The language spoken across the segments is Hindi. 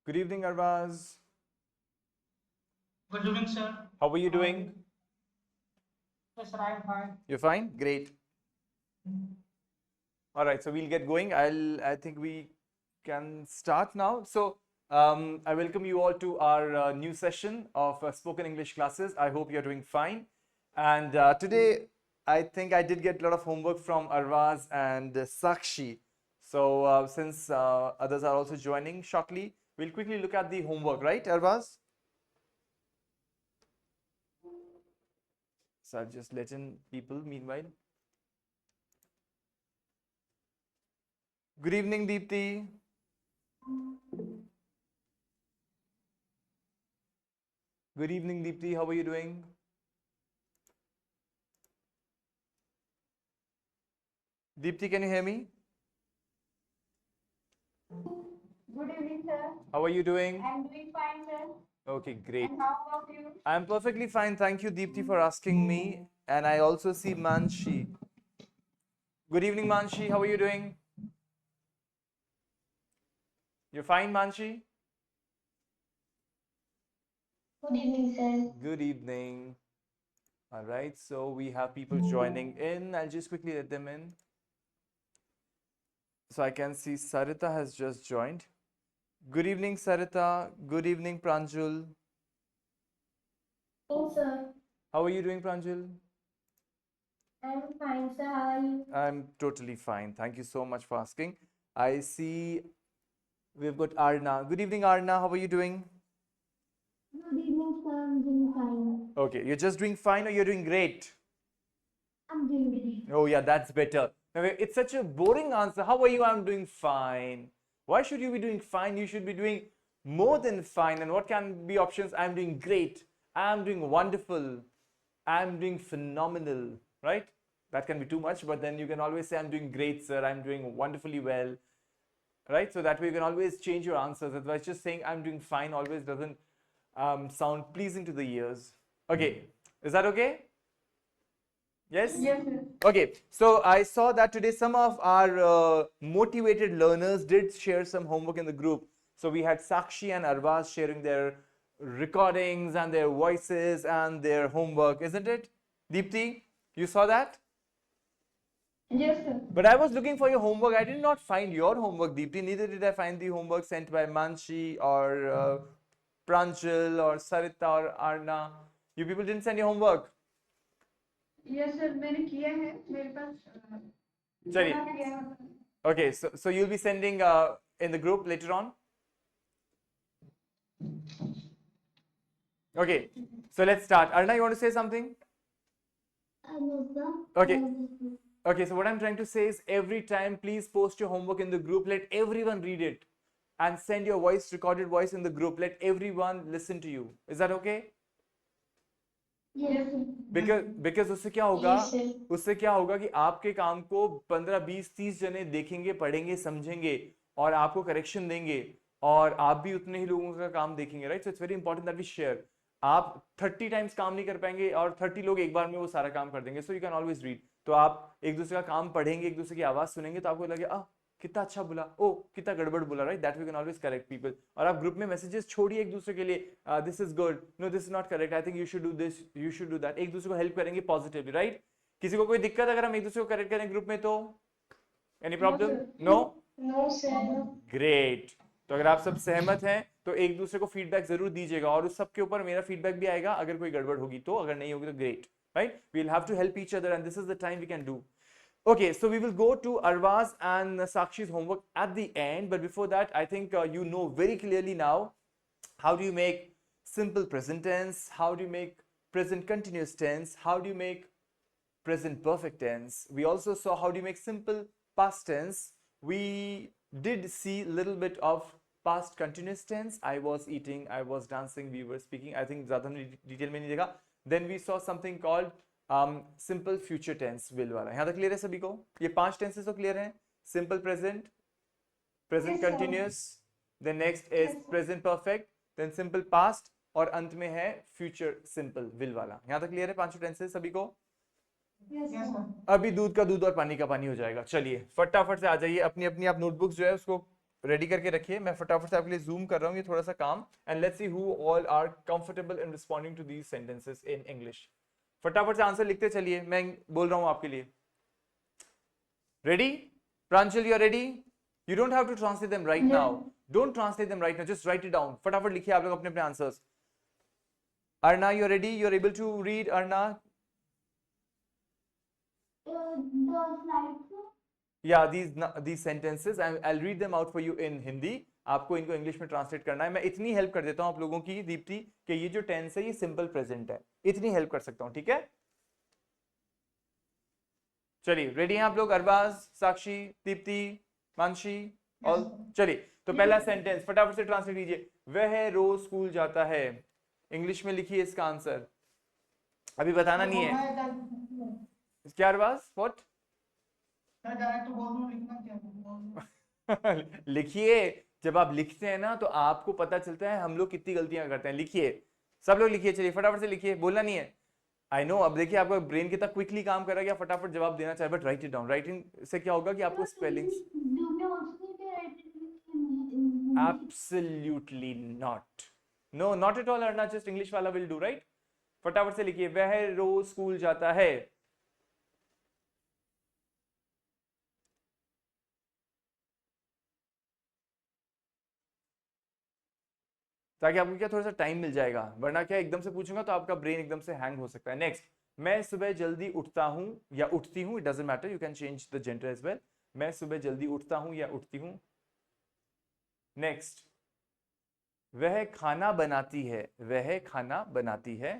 Good evening, Arvaz. Good evening, sir. How are you doing? Yes, sir, I am fine. You're fine? Great. All right, so we'll get going. I think we can start now. So I welcome you all to our new session of spoken English classes. I hope you're doing fine. And today, I think I did get a lot of homework from Arvaz and Sakshi. So since others are also joining shortly, we'll quickly look at the homework, right, Arvaz? So I'll just let in people meanwhile. Good evening, Deepti. Good evening, Deepti. How are you doing? Deepti, can you hear me? Good evening, sir. How are you doing? I'm doing fine, sir. Okay, great. And how about you? I'm perfectly fine. Thank you, Deepti, for asking me. And I also see Manshi. Good evening, Manshi. How are you doing? You're fine, Manshi? Good evening, sir. Good evening. All right, so we have people joining in. I'll just quickly let them in. So I can see Sarita has just joined. Good evening, Sarita. Good evening, Pranjul. Oh, sir. How are you doing, Pranjul? I'm fine, sir. How are you? I'm totally fine. Thank you so much for asking. I see we've got Arna. Good evening, Arna. How are you doing? Good evening, sir. I'm doing fine. Okay, you're just doing fine or you're doing great? I'm doing great. Oh, yeah, that's better. Now, it's such a boring answer. How are you? I'm doing fine. Why should you be doing fine? You should be doing more than fine. And what can be options? I'm doing great. I'm doing wonderful. I'm doing phenomenal, right? That can be too much, but then you can always say, I'm doing great, sir. I'm doing wonderfully well, right? So that way you can always change your answers. Otherwise, just saying I'm doing fine always doesn't sound pleasing to the ears. Okay, is that okay? Yes? Yes, sir. Okay, so I saw that today some of our motivated learners did share some homework in the group. So we had Sakshi and Arvaz sharing their recordings and their voices and their homework, isn't it? Deepti, you saw that? Yes, sir. But I was looking for your homework. I did not find your homework, Deepti. Neither did I find the homework sent by Manshi or Pranjal or Sarita or Arna. You people didn't send your homework. Yes, sir. मैंने किया है मेरे पास चलिए. बना के गया है. Okay, so you'll be sending in the group later on. Okay, so let's start. Arna, you want to say something? No, sir. Okay. Okay, so what I'm trying to say is every time, please post your homework in the group. Let everyone read it and send your voice, recorded voice in the group. Let everyone listen to you. Is that okay? Yes, sir. Because उससे क्या होगा? Yes, sir. उससे क्या होगा कि आपके काम को 15, 20, 30 जने देखेंगे, पढ़ेंगे, समझेंगे और आपको करेक्शन देंगे और आप भी उतने ही लोगों का काम देखेंगे, right? So it's very important that we share. आप 30 टाइम्स काम नहीं कर पाएंगे और 30 लोग एक बार में वो सारा काम कर देंगे. So you can always read. तो आप एक दूसरे का काम पढ़ेंगे, एक दूसरे की आवाज सुनेंगे तो आपको लगे कितना अच्छा बोला, ओ कितना गड़बड़ बोला, right? That we can always correct people. और आप ग्रुप में मैसेजेस छोड़िए एक दूसरे के लिए, this is good, no this is not correct, I think you should do this, you should do that. एक दूसरे को हेल्प करेंगे पॉजिटिवली, राइट? किसी को कोई दिक्कत अगर हम एक दूसरे को करेक्ट करें ग्रुप में तो any problem? No. No, sir. Great. तो अगर आप सब सहमत हैं तो एक दूसरे को फीडबैक जरूर दीजिएगा और उस सब के ऊपर मेरा फीडबैक भी आएगा अगर कोई गड़बड़ होगी तो, अगर नहीं होगी तो great, right? We will have to help each other and this is the time we can do. Okay, so we will go to Arvaz and Sakshi's homework at the end. But before that, I think you know very clearly now how do you make simple present tense, how do you make present continuous tense, how do you make present perfect tense. We also saw how do you make simple past tense. We did see a little bit of past continuous tense. I was eating, I was dancing, we were speaking. I think ज़्यादा हमने detail में नहीं देखा. Then we saw something called simple future tense will वाला. यहां तक क्लियर है सभी को? ये 5 टेंसेस तो क्लियर हैं. Simple present, present Yes, sir. Continuous, then next is present perfect, then simple past और अंत में है फ्यूचर सिंपल विल वाला. यहां तक क्लियर है 5 टेंसेस सभी को? Yes, Yes, sir. sir. अभी दूध का दूध और पानी का पानी हो जाएगा। चलिए फटाफट से आ जाइए, अपनी अपनी आप नोटबुक्स जो है उसको रेडी करके रखिए। मैं फटाफट से आपके लिए जूम कर रहा हूँ, ये थोड़ा सा काम, and let's see who all are comfortable in responding to these sentences in English. फटाफट से आंसर लिखते चलिए, मैं बोल रहा हूँ आपके लिए। Ready? Pranshal, you are ready? You don't have to translate them right now, don't translate them right now, just write it down. फटाफट लिखिए आप लोग अपने अपने answers. Arna, you are ready? You are able to read? Arna? The slides, sir. Yeah, these sentences I'll read them out for you in Hindi. आपको इनको इंग्लिश में ट्रांसलेट करना है। मैं इतनी हेल्प कर देता हूं आप लोगों की दीप्ति कि ये जो टेंस है ये सिंपल प्रेजेंट है, इतनी हेल्प कर सकता हूं, ठीक है? चलिए रेडी हैं आप लोग? अरबाज, साक्षी, दीप्ति, मानसी, और चलिए तो पहला सेंटेंस फटाफट से ट्रांसलेट कीजिए। वह रोज स्कूल जाता है, इंग्लिश में लिखिए इसका आंसर। अभी बताना नहीं है क्या अरबाज? व्हाट? डायरेक्ट बोल दूं, लिखना क्या है? लिखिए। जब आप लिखते हैं ना तो आपको पता चलता है हम लोग कितनी गलतियां करते हैं। लिखिए, सब लोग लिखिए, चलिए फटाफट से लिखिए, बोलना नहीं है। आई नो, अब देखिए आपका ब्रेन कितना क्विकली काम कर रहा है कि आप फटाफट जवाब देना चाहे, but write it down. Writing से क्या होगा कि आपको spellings Do we also need to write it in Hindi? Absolutely not, no not at all Arna, just English वाला विल डू, राइट? फटाफट से लिखिए, वह रोज स्कूल जाता है। ताकि आपको क्या थोड़ा सा टाइम मिल जाएगा, वरना क्या एकदम से पूछूंगा तो आपका ब्रेन एकदम से हैंग हो सकता है। नेक्स्ट, मैं सुबह जल्दी उठता हूं या उठती हूं, it doesn't matter, you can change the gender as well. मैं सुबह जल्दी उठता हूं या उठती हूं। नेक्स्ट, वह खाना बनाती है, वह खाना बनाती है।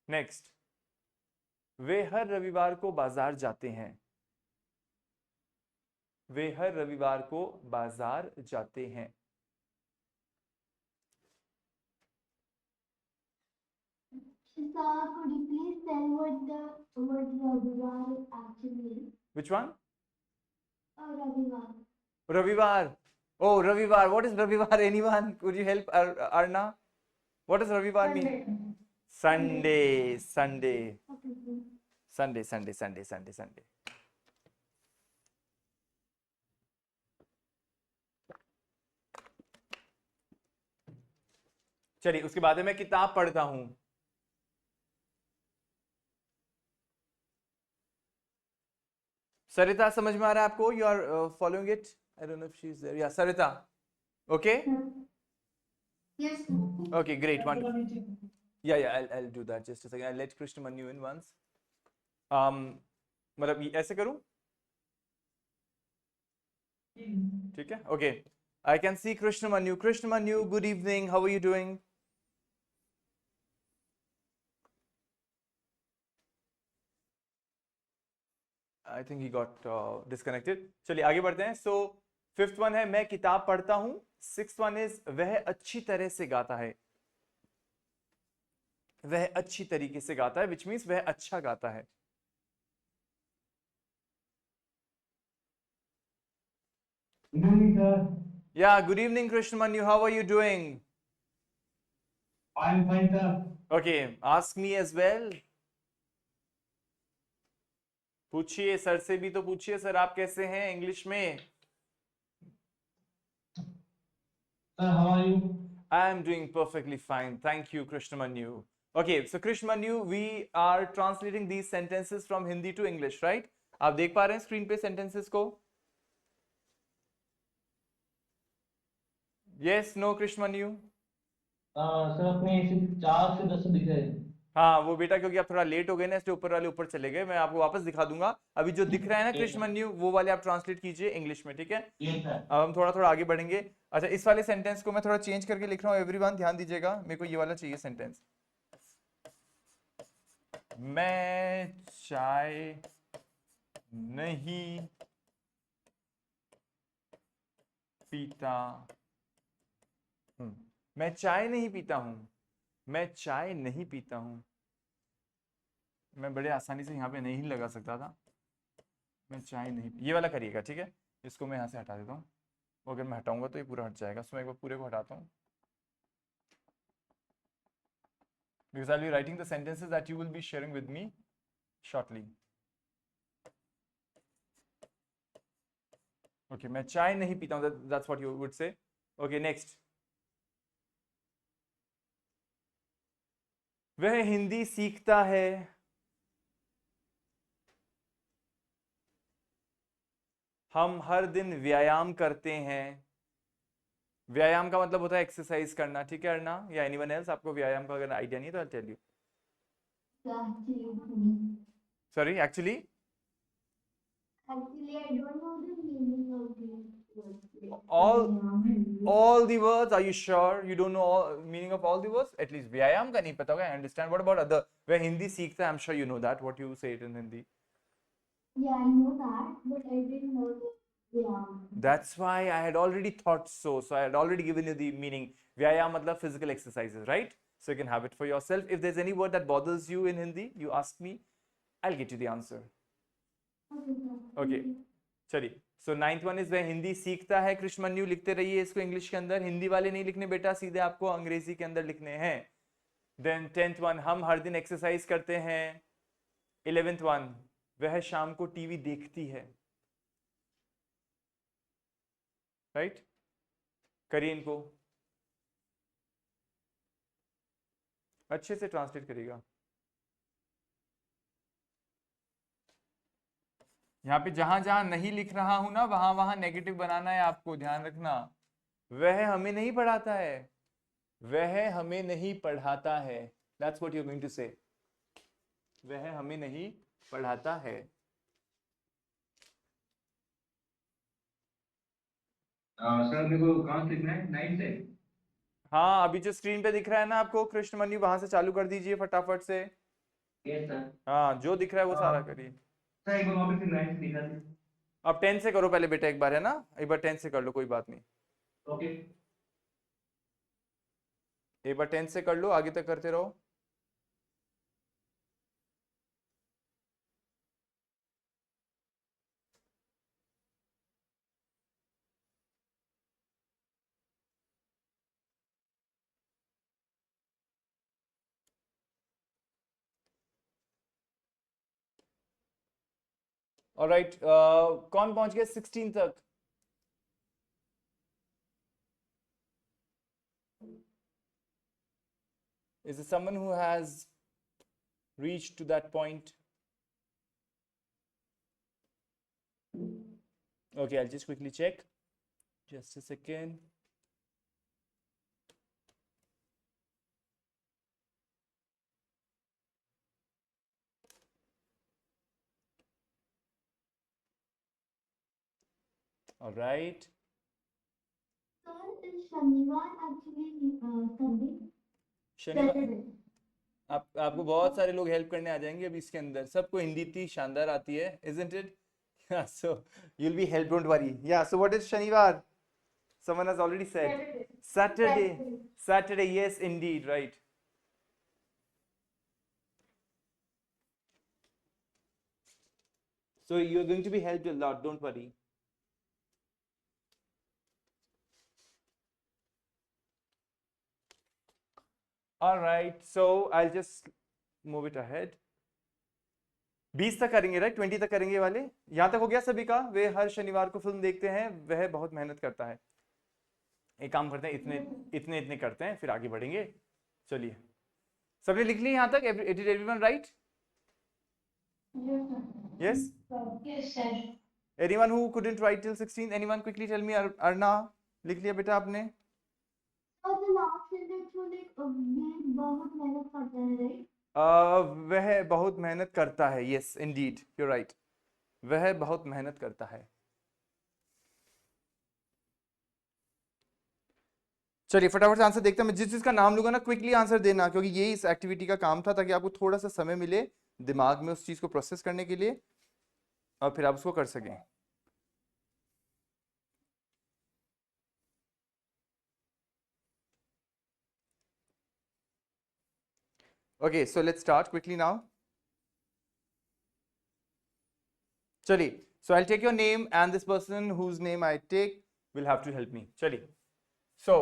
नेक्स्ट, वे हर रविवार को बाजार जाते हैं, वे हर रविवार को बाजार जाते हैं। Sir, could you please tell what the word Ravivar actually is? Which one? Ravivar. Ravivar. Oh, Ravivar. What is Ravivar? Anyone? Could you help Arna? What does Ravivar mean? Sunday. Sunday. Okay, sir. Sunday. Sunday. Sunday. Sunday. Sunday. चलिए उसके बाद मैं किताब पढ़ता हूं। सरिता, समझ में आ रहा है आपको? You are following it? I don't know if she is there. या Sarita, okay? Yes, sir. Okay, great, wonderful. Yeah, I'll do that. Just a second. I'll let Krishna Manu in once. मतलब ऐसे करूं? ठीक है? Okay. I can see Krishna Manu. Krishna Manu, good evening. How are you doing? I think he got disconnected. चलिए आगे बढ़ते हैं. So फिफ्थ वन है मैं किताब पढ़ता हूं. सिक्स्थ वन इज वह अच्छी तरह से गाता है. वह अच्छी तरीके से गाता है, which means वह अच्छा गाता है. Good evening, sir. Yeah, good evening, Krishna Manu. How are you doing? I am fine, sir. Okay, ask me as well. पूछिए, सर से भी तो पूछिए, सर आप कैसे हैं इंग्लिश में? Sir, how are you? I am doing perfectly fine. Thank you, Krishna Manu. Okay, so Krishna Manu, we are translating these sentences from Hindi to English, right? आप देख पा रहे हैं स्क्रीन पे sentences को? Yes, no, Krishna Manu? Sir अपने 4 से 10 दिख रहे हैं. हाँ वो बेटा क्योंकि आप थोड़ा लेट हो गए ना इसलिए ऊपर वाले ऊपर चले गए. मैं आपको वापस दिखा दूंगा. अभी जो दिख रहा है ना कृष्ण मन्यु, वो वाले आप ट्रांसलेट कीजिए इंग्लिश में, ठीक है? Yes, sir. अब हम थोड़ा थोड़ा आगे बढ़ेंगे. अच्छा, इस वाले सेंटेंस को मैं थोड़ा चेंज करके लिख रहा हूँ. एवरीवन ध्यान दीजिएगा, मेरे को ये वाला चाहिए सेंटेंस. मैं चाय नहीं पीता. मैं चाय नहीं पीता हूं. मैं चाय नहीं पीता हूं. मैं बड़े आसानी से यहाँ पे नहीं लगा सकता था. मैं चाय नहीं, ये वाला करिएगा, ठीक है? इसको मैं यहाँ से हटा देता हूँ. अगर मैं हटाऊंगा तो ये पूरा हट जाएगा. सो मैं एक बार पूरे को हटाता हूँ. because I'll be writing the sentences that you will be sharing with me shortly. Okay, मैं चाय नहीं पीता हूँ, that's what you would say. Okay, next. वह हिंदी सीखता है. हम हर दिन व्यायाम करते हैं. व्यायाम का मतलब होता है एक्सरसाइज करना, ठीक है अर्ना या एनीवन एल्स? आपको व्यायाम का अगर आइडिया नहीं तो I tell you. Sorry, actually Actually, I don't know the meaning of these words. all the words, are you sure you don't know all meaning of all the words? At least व्यायाम का नहीं पता होगा, I understand. What about other? वह हिंदी सीखता है, I'm sure you know that. What you say it in Hindi? Yeah, I know that, but I didn't know the vyayam. That's why I had already thought so. So I had already given you the meaning. व्यायाम मतलब physical exercises, right? So you can have it for yourself. If there's any word that bothers you in Hindi, you ask me, I'll get you the answer. Okay, sir. Okay, चलिए. So 9th one is वह हिंदी सीखता है. कृष्णमन्यु लिखते रहिए इसको इंग्लिश के अंदर, हिंदी वाले नहीं लिखने बेटा, सीधे आपको अंग्रेजी के अंदर लिखने हैं. Then 10th one, हम हर दिन एक्सरसाइज करते हैं. 11th one, वह शाम को टीवी देखती है. राइट, करिए इनको, अच्छे से ट्रांसलेट करिएगा. यहाँ पे जहां जहां नहीं लिख रहा हूं ना, वहां वहां नेगेटिव बनाना है आपको, ध्यान रखना. वह हमें नहीं पढ़ाता है, वह हमें नहीं पढ़ाता है. That's what you are going to say. वह हमें नहीं पढ़ाता है. सर मेरे को कहाँ से लिखना है? 9 से? हाँ, अभी जो स्क्रीन पे दिख रहा है ना आपको कृष्णमन्यु, वहां से चालू कर दीजिए फटाफट से. Yes sir. हाँ, जो दिख रहा है वो सारा करिए. सर एक बार वापस से 9 से दिखा दे. अब 10 से करो पहले बेटा, एक बार है ना, एक बार 10 से कर लो, कोई बात नहीं. ओके. एक बार 10 से कर लो, आगे तक करते रहो. ऑलराइट, कौन पहुंच गया 16 तक? Is there someone who has reached to that point? Okay, I'll just quickly check. Just a second. All right. Sir, is Shanivar actually Sunday? शनिवार Saturday. आपको बहुत सारे लोग हेल्प करने आ जाएंगे अभी इसके अंदर. सबको हिंदी इतनी शानदार आती है, isn't it? Yeah, so you'll be helped, don't worry. Yeah, so what is शनिवार? Someone has already said. Saturday. Saturday, yes, indeed, right. So you're going to be helped a lot, don't worry. All right, so I'll just move it ahead. 20 तक करेंगे, राइट? 20 तक करेंगे वाले. यहाँ तक हो गया सभी का? वे हर शनिवार को फिल्म देखते हैं, वह बहुत मेहनत करता है. एक काम करते हैं, इतने इतने इतने करते हैं, फिर आगे बढ़ेंगे. चलिए, सबने लिख ली यहाँ तक? Did everyone write? Yes? Yes, sir. Anyone who couldn't write till 16? Anyone quickly tell me? Arna, लिख लिया बेटा आपने? और the last sentence में like we बहुत मेहनत करते हैं, right? वह बहुत मेहनत करता है. Yes, indeed, you're right. वह बहुत मेहनत करता है. चलिए फटाफट से आंसर देखते हैं. मैं जिस चीज का नाम लूंगा ना, क्विकली आंसर देना, क्योंकि यही इस एक्टिविटी का काम था, ताकि आपको थोड़ा सा समय मिले दिमाग में उस चीज को प्रोसेस करने के लिए, और फिर आप उसको कर सकें. Okay, so let's start quickly now. चलिए, so I'll take your name, and this person whose name I take will have to help me. चलिए, so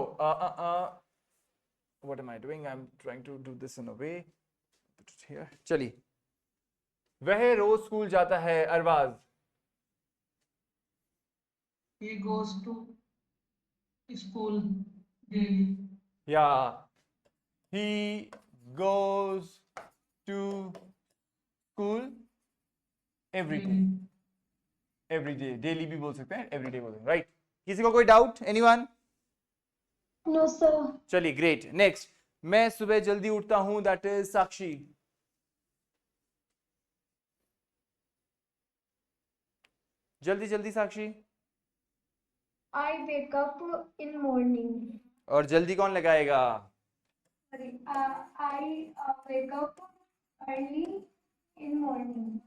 what am I doing? I'm trying to do this in a way. Put it here. चलिए, वह रोज स्कूल जाता है। Arbaaz, He goes to school daily. या he goes to school every day. Every day, daily भी बोल सकते हैं, एवरी डे बोल सकते हैं, राइट? किसी को कोई डाउट? एनीवन? No, sir. चलिए, ग्रेट। नेक्स्ट, मैं सुबह जल्दी उठता हूं, दैट इज साक्षी। जल्दी जल्दी साक्षी। I wake up in morning. और जल्दी कौन लगाएगा? Sorry, I wake up early in morning.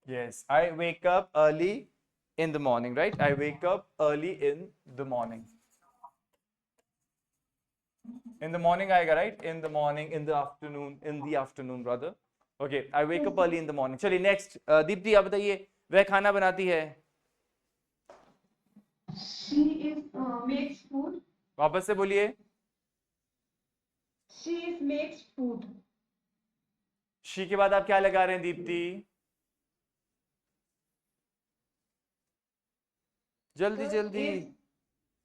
Yes, I wake up early in the morning, right? I wake up early in the morning. In the morning आएगा, right? In the morning, in the afternoon rather. Okay, I wake up early in the morning. चलिए नेक्स्ट, दीप्ति आप बताइए, वह खाना बनाती है। She makes food. वापस से बोलिए। She makes food. शी के बाद आप क्या लगा रहे हैं दीप्ति? जल्दी जल्दी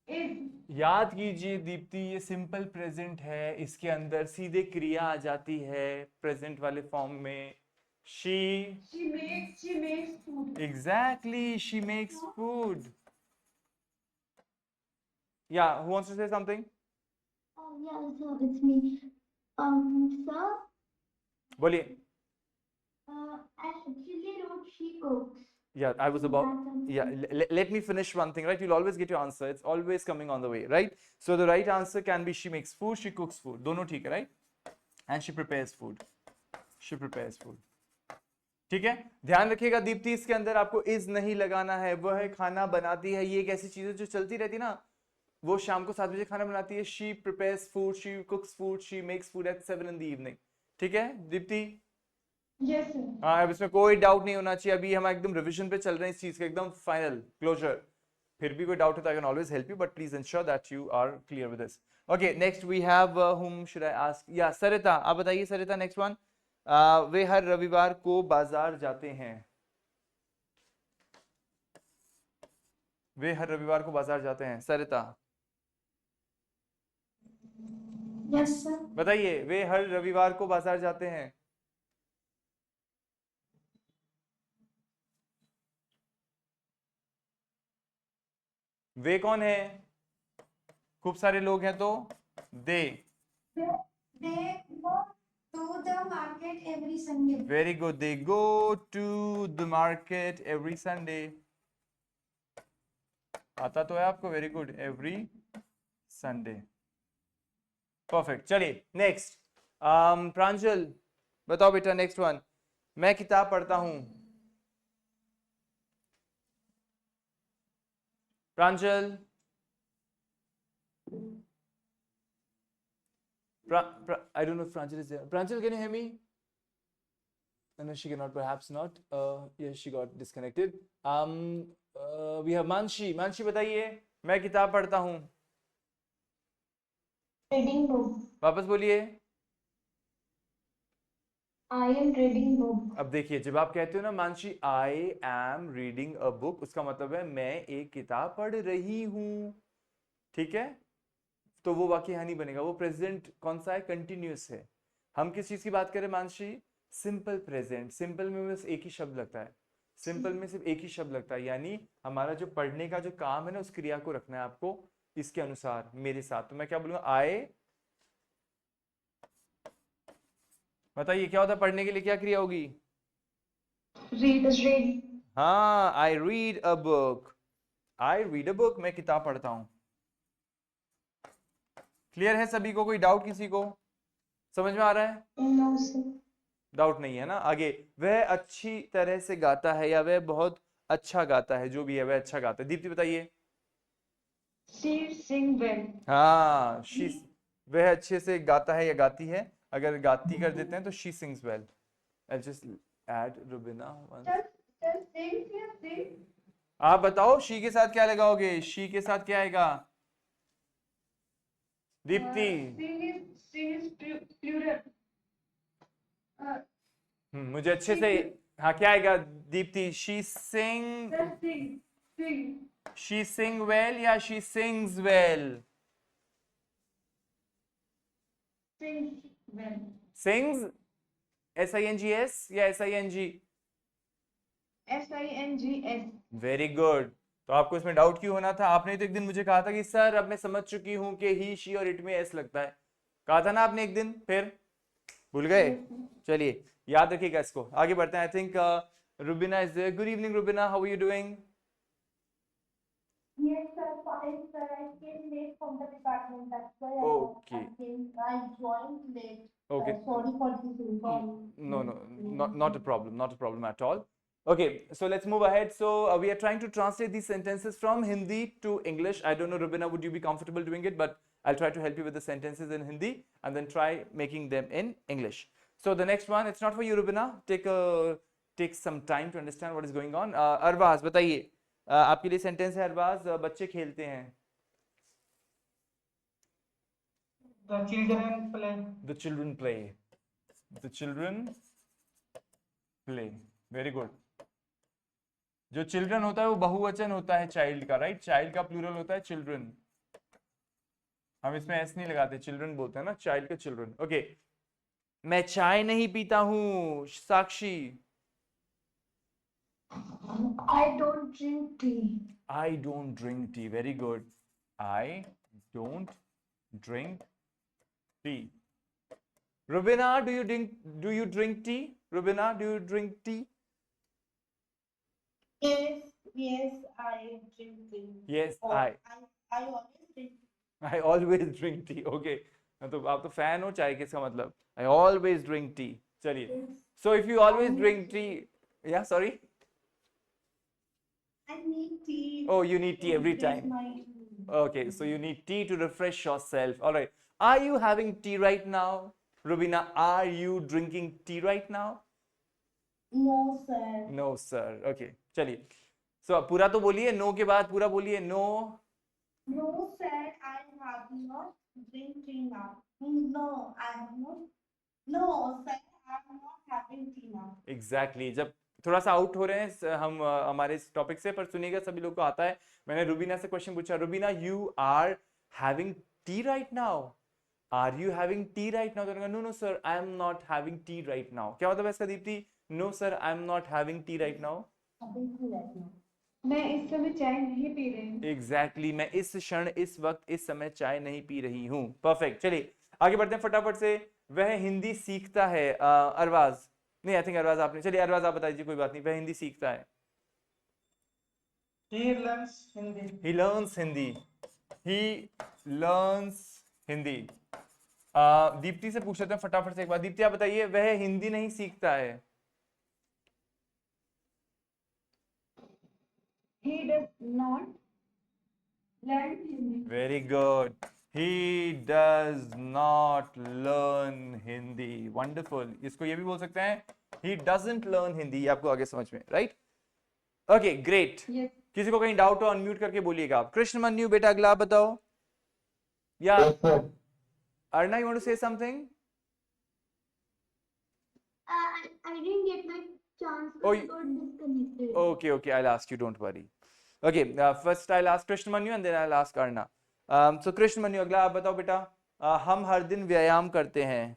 Is याद कीजिए दीप्ति, ये सिंपल प्रेजेंट है, इसके अंदर सीधे क्रिया आ जाती है प्रेजेंट वाले फॉर्म में। She makes food. Exactly, she makes food. या who wants to say something? Yeah, sir, it's me. Sir, बोलिए। I actually wrote she cooks. Yeah, I was about, yeah, let me finish one thing, right? You'll always get your answer. It's always coming on the way, right? So the right answer can be she makes food, she cooks food. दोनों ठीक है, right? And she prepares food. She prepares food. ठीक है? ध्यान रखिएगा दीप्ति, इसके अंदर आपको इज नहीं लगाना है। वह खाना बनाती है, ये एक ऐसी चीज है जो चलती रहती ना। वो शाम को 7 बजे खाना बनाती है। She prepares food, she cooks food, she makes food at 7 in the evening. ठीक है दीप्ति? Yes, sir. हाँ, अब इसमें कोई डाउट नहीं होना चाहिए। अभी हम एकदम रिवीजन पे चल रहे हैं इस चीज का, एकदम फाइनल क्लोजर। फिर भी कोई डाउट है तो I can always help you, but please ensure that you are clear with this. Okay, next we have whom should I ask? या सरिता, आप बताइए सरिता, नेक्स्ट वन। वे हर रविवार को बाजार जाते हैं। वे हर रविवार को बाजार जाते हैं, सरिता Yes, sir. बताइए, वे हर रविवार को बाजार जाते हैं। वे कौन है? खूब सारे लोग हैं तो दे। They go to the market every Sunday. Very good. They go to the market every Sunday. आता तो है आपको? Very good, every Sunday. Perfect. चलिए नेक्स्ट, प्रांजल बताओ बेटा, नेक्स्ट वन। मैं किताब पढ़ता हूं। प्रांजल, I don't know if Pranjal is there. Pranjal, can you hear me? No, she cannot, perhaps not. Yes, she got disconnected. We have Manshi. Manshi बताइए, मैं किताब पढ़ता हूँ। Reading book. वापस बोलिए। I am reading book. अब देखिए, जब आप कहते हो ना Mansi, I am reading a book, उसका मतलब है मैं एक किताब पढ़ रही हूँ। ठीक है? तो वो वाक्य यहाँ नहीं बनेगा, वो प्रेजेंट कौन सा है? कंटिन्यूअस है। हम किस चीज की बात करें मानसी? Simple present. सिंपल में बस एक ही शब्द लगता है, सिंपल में सिर्फ एक ही शब्द लगता है, यानी हमारा जो पढ़ने का जो काम है ना, उस क्रिया को रखना है आपको इसके अनुसार मेरे साथ। तो मैं क्या बोलूंगा? आए, बताइए क्या होता है पढ़ने के लिए, क्या क्रिया होगी? Read. हाँ, I read a book. I read a book, मैं किताब पढ़ता हूं। क्लियर है सभी को? कोई डाउट किसी को? समझ में आ रहा है? No, sir. डाउट नहीं है ना? आगे, वह अच्छी तरह से गाता है या वह बहुत अच्छा गाता है, जो भी है वह अच्छा गाता है। दीप्ति बताइए। She sing well. हाँ, शी, वह अच्छे से गाता है या गाती है। अगर गाती कर देते हैं तो she sings well. I just add Rubina one. Sing. आप बताओ शी के साथ क्या लगाओगे? शी के साथ क्या आएगा? Deepti Sing is plural. मुझे अच्छे से, हाँ क्या आएगा Deepti? She sing, Sing. She sing well या she sings well? Sing well. Sings SINGS या SING? SINGS. Very good. तो आपको इसमें डाउट क्यों होना था? आपने तो एक दिन मुझे कहा था कि सर अब मैं समझ चुकी हूँ कि ही शी और इट में एस लगता है, कहा था ना आपने एक दिन, फिर भूल गए? चलिए याद रखिएगा इसको, आगे बढ़ते हैं। I think Rubina is there. Good evening Rubina, how are you doing? Yes, sir. Fine, sir. I came late from the department. That's why Okay. I joined late. Okay. Sorry for this inform. No, not a problem, not a problem at all. Okay, so let's move ahead. So we are trying to translate these sentences from Hindi to English. I don't know, Rubina, would you be comfortable doing it? But I'll try to help you with the sentences in Hindi and then try making them in English. So the next one, it's not for you, Rubina. Take some time to understand what is going on. Arvaz, बताइए, आपके लिए सेंटेंस है अरबाज, बच्चे खेलते हैं। The children play. The children play. The children play. Very good. जो चिल्ड्रन होता है वो बहुवचन होता है चाइल्ड का, राइट? चाइल्ड का प्लूरल होता है चिल्ड्रन। हम इसमें एस नहीं लगाते, चिल्ड्रन बोलते हैं ना, चाइल्ड का चिल्ड्रन। ओके, मैं चाय नहीं पीता हूँ, साक्षी। I don't drink tea. I don't drink tea. Very good. I don't drink tea. Rubina, do you drink tea? Rubina, do you drink tea? Yes, I drink tea. Yes, Or I always drink. I always drink tea. Okay. तो आप तो फैन हो चाय के, इसका मतलब I always drink tea. चलिए. So if you always drink tea, yeah, sorry. I need tea. Oh, you need tea every Refresh time. my- Okay, so you need tea to refresh yourself. All right. Are you having tea right now? Rubina, are you drinking tea right now? No, sir. No, sir. Okay. चलिए. So पूरा तो बोलिए, no के बाद पूरा बोलिए, no. No, sir. I have not drink tea now. No, I have not. No, sir. I am not having tea now. Exactly. जब थोड़ा सा आउट हो रहे हैं हम हमारे इस टॉपिक से, पर सुनिएगा, सभी लोग को आता है। मैंने रुबीना से क्वेश्चन पूछा, Rubina you are having tea right now? Are you having tea right now? तो no no sir, I am not having tea right now. क्या मतलब है इसका Deepti? No sir, I am not having tea right now. मैं इस समय चाय नहीं पी रही हूँ। एग्जैक्टली, मैं इस क्षण, इस वक्त, इस समय चाय नहीं पी रही हूँ। परफेक्ट। चलिए आगे बढ़ते हैं फटाफट से। वह हिंदी सीखता है। अरबाज नहीं, आई थिंक अरबाज आपने, चलिए अरबाज आप बताइए, कोई बात नहीं। वह हिंदी सीखता है। He learns Hindi. He learns Hindi. He learns Hindi. Deepti से पूछ लेते हैं फटाफट से एक बार। दीप्ति आप बताइए, वह हिंदी नहीं सीखता है। He does not learn Hindi. Very good. He does not learn Hindi. Wonderful. इसको ये भी बोल सकते हैं, he doesn't learn Hindi। आपको आगे समझ में, राइट? Okay, great. Yes. किसी को कहीं डाउट हो अनम्यूट करके बोलिएगा आप। कृष्णमन्यु बेटा अगला आप बताओ। या Arna, you want to say something? I didn't get my chance. Oh, I got disconnected. Okay, I'll ask you, don't worry. Okay, first I'll ask Krishnamanyu and then I'll ask Arna. So Krishnamanyu, अगला आप बताओ बेटा। हम हर दिन व्यायाम करते हैं।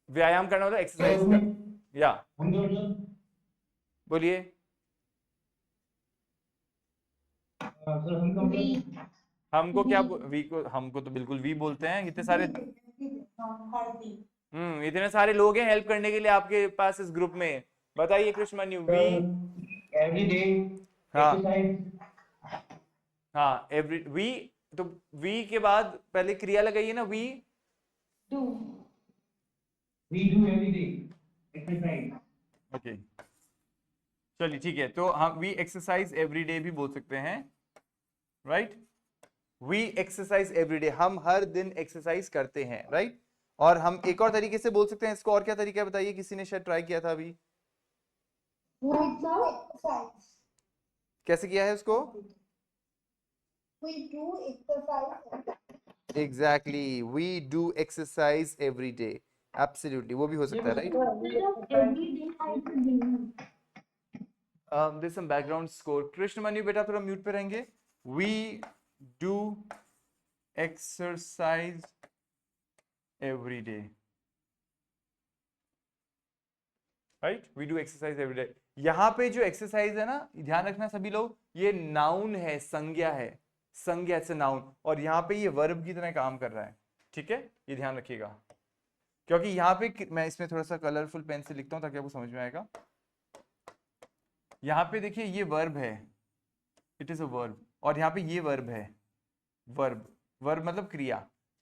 व्यायाम करना होता है एक्सरसाइज कर, या बोलिए। सर हमको क्या वी को, हमको तो बिल्कुल वी बोलते हैं। इतने सारे इतने सारे लोग हैं हेल्प करने के लिए आपके पास इस ग्रुप में। बताइए कृष्णमन्यु। वी एवरी डे हाँ एक्सरसाइज। हाँ, एवरी वी, तो वी के बाद पहले क्रिया लगाइए ना, we Do. We do every day exercise. Okay, चलिए ठीक है। तो हम वी एक्सरसाइज एवरी डे भी बोल सकते हैं, right? We exercise every day, हम हर दिन एक्सरसाइज करते हैं, राइट? और हम एक और तरीके से बोल सकते हैं इसको, और क्या तरीका है बताइए? किसी ने शायद ट्राई किया था अभी। कैसे किया है उसको? We do exercise. Exactly, we do exercise every day. Absolutely, वो भी हो सकता है, right? Every day I do daily. There's some background score. Krishnamani बेटा थोड़ा म्यूट पे रहेंगे. We do exercise every day. Right? We do exercise every day. यहाँ पे जो एक्सरसाइज है ना, ध्यान रखना सभी लोग, ये नाउन है, संज्ञा है. संज्ञा से नाउन, और यहाँ पे ये वर्ब की तरह काम कर रहा है. ठीक है, ये ध्यान रखिएगा, क्योंकि यहाँ पे मैं इसमें थोड़ा सा कलरफुल पेन से लिखता हूँ ताकि आपको समझ में आएगा. यहाँ पे देखिए ये वर्ब है, इट इज अ वर्ब, और यहाँ पे ये वर्ब है, वर्ब. वर्ब मतलब क्रिया,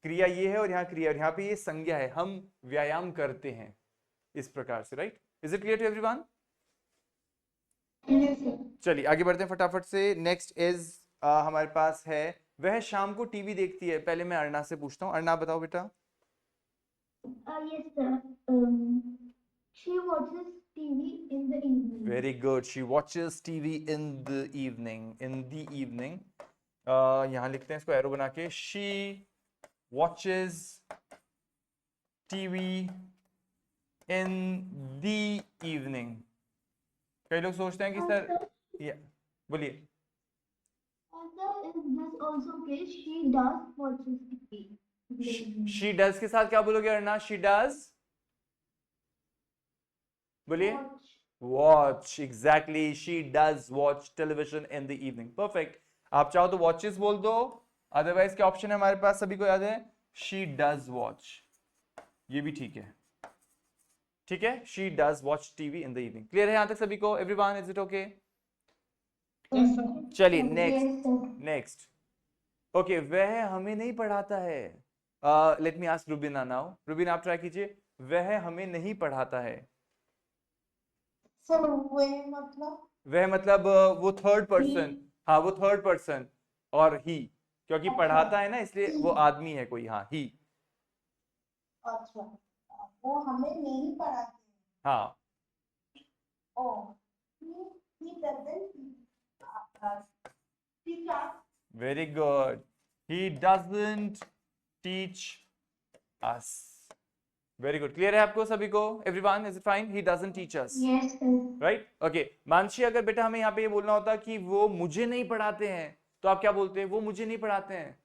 क्रिया ये है, और यहाँ क्रिया, और यहाँ पे ये संज्ञा है, हम व्यायाम करते हैं इस प्रकार से. Right? Is it clear to everyone? चलिए आगे बढ़ते हैं फटाफट से. नेक्स्ट इज हमारे पास है, वह शाम को टीवी देखती है. पहले मैं अर्णा से पूछता हूँ. अर्णा बताओ बेटा. Yes, sir. She watches TV in the evening. Very good. She watches TV in the evening. In the evening. यहाँ लिखते हैं इसको एरो बना के. She watches TV in the evening. कई लोग सोचते हैं कि सर, बोलिए. Sir, is this also okay? She does watches TV. in the evening. She does के साथ क्या बोलोगे अर्णा? She does. बोलिए. Watch. Watch. Exactly. She does watch television in the evening. Perfect. आप चाहो तो watches बोल दो, अदरवाइज क्या ऑप्शन है हमारे पास, सभी को याद है? She does watch. ये भी ठीक है. ठीक है, she does watch TV in the evening. Clear है यहाँ तक सभी को? Everyone, is it okay? Yes, sir. चलिए Yes, next. sir. Next. Okay, वह हमें नहीं पढ़ाता है. Let me ask Rubina now. Rubina आप ट्राई कीजिए. वह हमें नहीं पढ़ाता है. So वे मतलब वह मतलब वो थर्ड पर्सन. हाँ, वो थर्ड पर्सन, और ही, क्योंकि पढ़ाता है ना इसलिए वो आदमी है कोई. हाँ, ही. अच्छा, वो हमें नहीं पढ़ाते. हाँ, Oh, he doesn't teach us. Very good. He doesn't teach us. Very good. Clear है आपको सभी को? Everyone, is it fine? He doesn't teach us. Yes, sir. Right? Okay. Mansi, अगर बेटा हमें यहाँ पे ये बोलना होता कि वो मुझे नहीं पढ़ाते हैं, तो आप क्या बोलते हैं? वो मुझे नहीं पढ़ाते हैं.